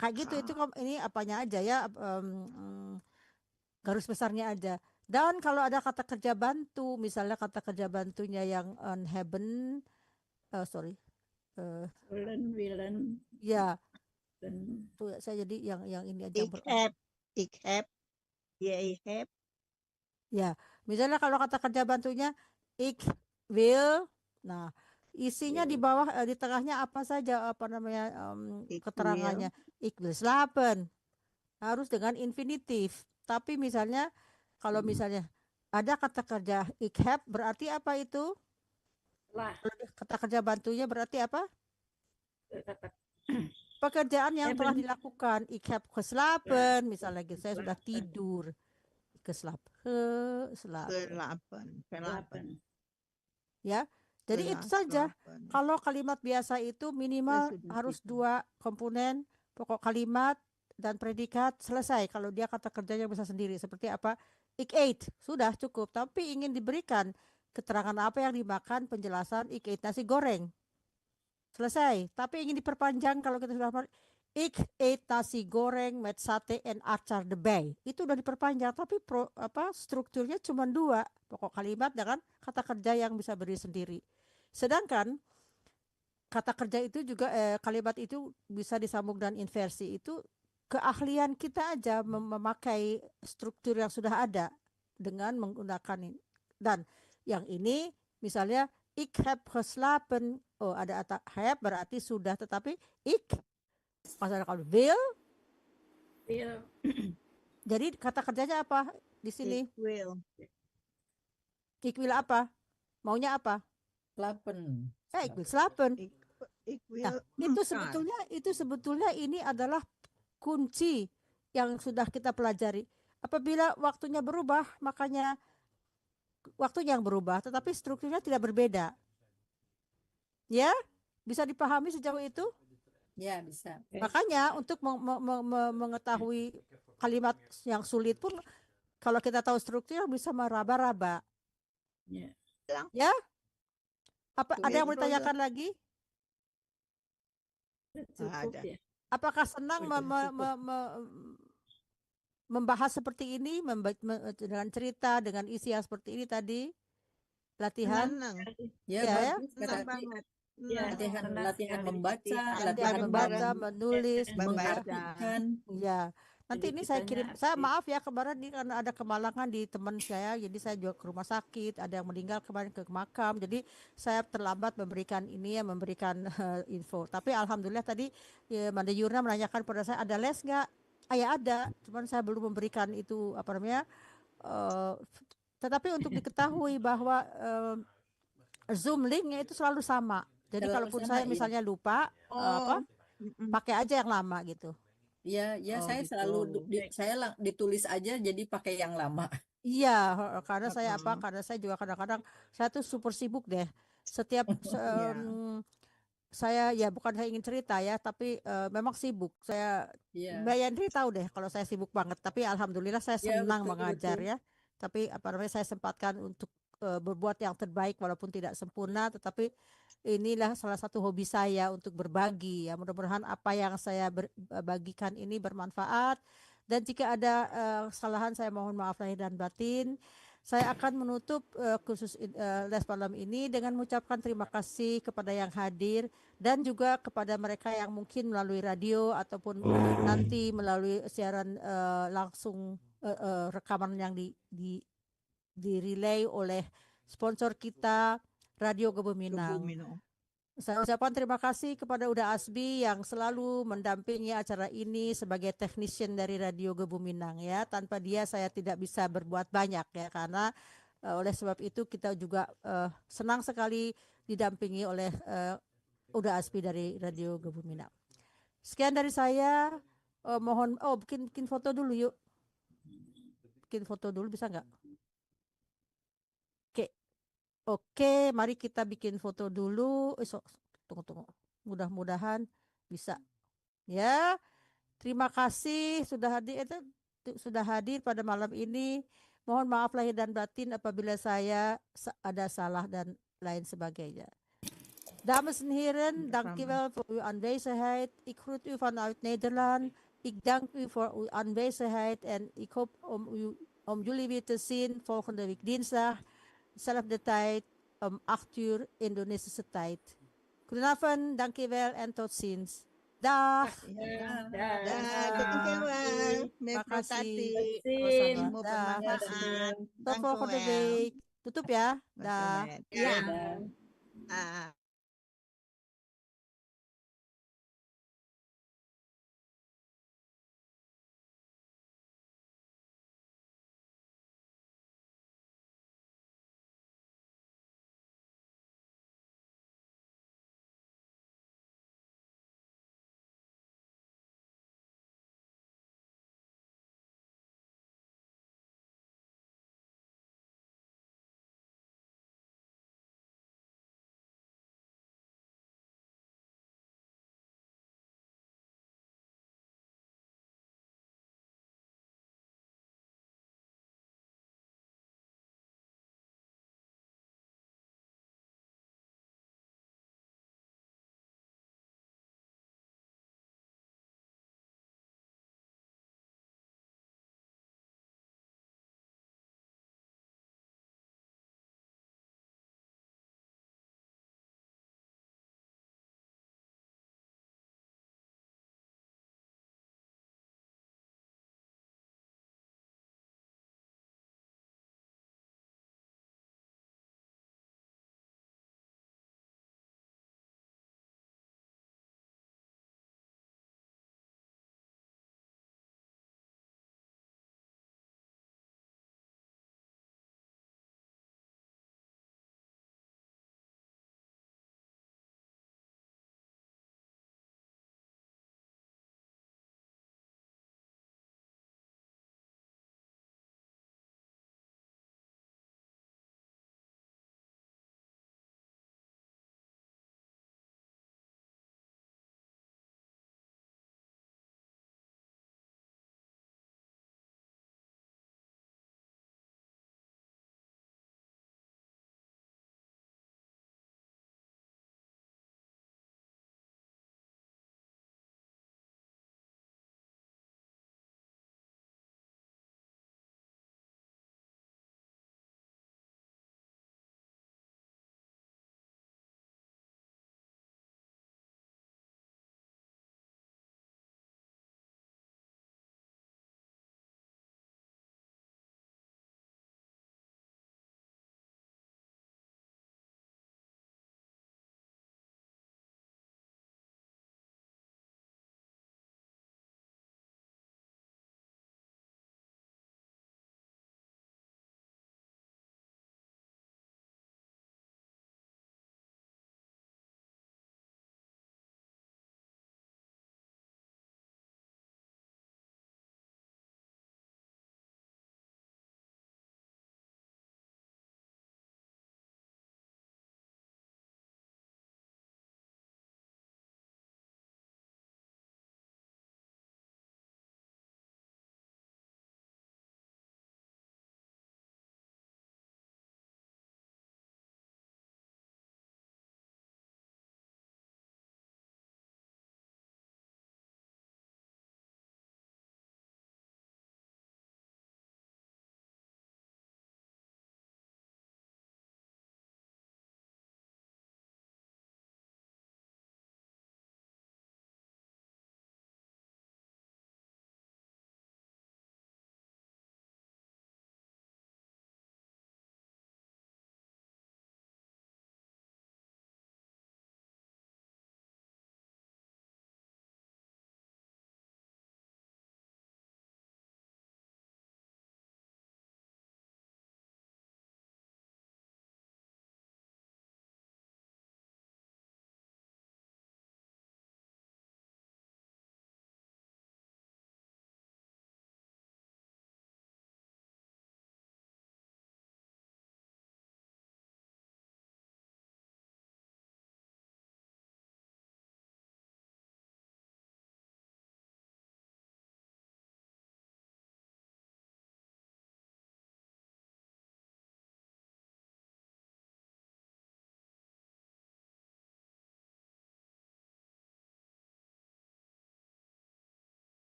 kayak gitu, itu ini apanya aja ya, garis besarnya aja. Dan kalau ada kata kerja bantu, misalnya kata kerja bantunya yang haben, Willen. Ya, tuh saya jadi yang ini aja. Ik heb, jij hebt. Ya, misalnya kalau kata kerja bantunya ik will, nah isinya di bawah, di tengahnya apa saja, apa namanya, keterangannya, ik will slapen, harus dengan infinitif. Tapi misalnya kalau misalnya ada kata kerja ik heb, berarti apa itu? Kata kerja bantunya berarti apa? Pekerjaan yang telah dilakukan. Ik heb geslapen, misalnya gitu, saya sudah tidur. Geslapen. Ya, jadi itu saja. Kalau kalimat biasa itu minimal harus 2 komponen, pokok kalimat dan predikat, selesai. Kalau dia kata kerjanya bisa sendiri, seperti apa? Ik eet, sudah cukup. Tapi ingin diberikan keterangan apa yang dimakan, penjelasan ik eet nasi goreng, selesai. Tapi ingin diperpanjang, kalau kita sudah ik eet nasi goreng met sate en acar de bij, itu udah diperpanjang, tapi strukturnya cuma 2, pokok kalimat dengan kata kerja yang bisa berdiri sendiri. Sedangkan kata kerja itu juga, kalimat itu bisa disambung dan inversi, itu keahlian kita aja memakai struktur yang sudah ada dengan menggunakan ini. Dan yang ini misalnya ik heb geslapen, oh ada heb berarti sudah, tetapi ik masalah kalau will, jadi kata kerjanya apa di sini? Ik will apa? Maunya apa? Slapen. Ik will slapen. Nah, makan. itu sebetulnya ini adalah kunci yang sudah kita pelajari. Apabila waktunya berubah, makanya waktunya yang berubah, tetapi strukturnya tidak berbeda. Ya, bisa dipahami sejauh itu? Ya, bisa. Makanya untuk mengetahui kalimat yang sulit pun, kalau kita tahu struktur bisa meraba-raba. Ya? Ada yang mau ditanyakan lagi? Ada. Apakah senang membahas seperti ini, dengan cerita, dengan isi yang seperti ini tadi? Latihan? Ya, Senang banget. Latihan membaca, menulis, membacakan. Ya. Nanti ini saya kirim, saya maaf ya kemarin ini karena ada kemalangan di teman saya, jadi saya juga ke rumah sakit, ada yang meninggal kemarin ke makam, jadi saya terlambat memberikan ini ya, memberikan info. Tapi alhamdulillah tadi Manda Yurna menanyakan pada saya, ada les nggak? Ya ada, cuman saya belum memberikan itu apa namanya. Tetapi untuk diketahui bahwa Zoom linknya itu selalu sama. Jadi kalaupun saya misalnya lupa pakai aja yang lama gitu. Ya, saya gitu. selalu saya ditulis aja jadi pakai yang lama. Iya, karena saya karena saya juga kadang-kadang saya tuh super sibuk deh. Setiap saya ya bukan saya ingin cerita ya, tapi memang sibuk. Saya Mbak Yandri tahu deh kalau saya sibuk banget, tapi alhamdulillah saya senang mengajar ya. Tapi apa namanya saya sempatkan untuk berbuat yang terbaik walaupun tidak sempurna, tetapi inilah salah satu hobi saya untuk berbagi ya. Mudah-mudahan apa yang saya bagikan ini bermanfaat Dan jika ada kesalahan saya mohon maaf lahir dan batin. Saya akan menutup khusus les malam ini dengan mengucapkan terima kasih kepada yang hadir dan juga kepada mereka yang mungkin melalui radio ataupun nanti melalui siaran langsung rekaman yang di relay oleh sponsor kita Radio Gebuminang. Saya ucapkan terima kasih kepada Uda Asbi yang selalu mendampingi acara ini sebagai technician dari Radio Gebuminang ya. Tanpa dia saya tidak bisa berbuat banyak ya, karena oleh sebab itu kita juga senang sekali didampingi oleh Uda Asbi dari Radio Gebuminang. Sekian dari saya, mohon bikin foto dulu yuk. Bikin foto dulu bisa nggak? Oke, mari kita bikin foto dulu. Tunggu. Mudah-mudahan bisa. Ya, terima kasih sudah hadir pada malam ini. Mohon maaf lahir dan batin apabila saya ada salah dan lain sebagainya. Dames en heren, dankjewel voor uw aanwezigheid. Ik groet u vanuit Nederland. Ik dank u voor uw aanwezigheid en ik hoop om jullie weer te zien volgende week dinsdag. Zelfde tijd om 8 uur Indonesische tijd. Goedenavond, dankjewel en tot ziens. Dag. Dankjewel. Terima kasih. Semua bermanfaat. Tot volgende week. Tutup ya. Dah. Ya.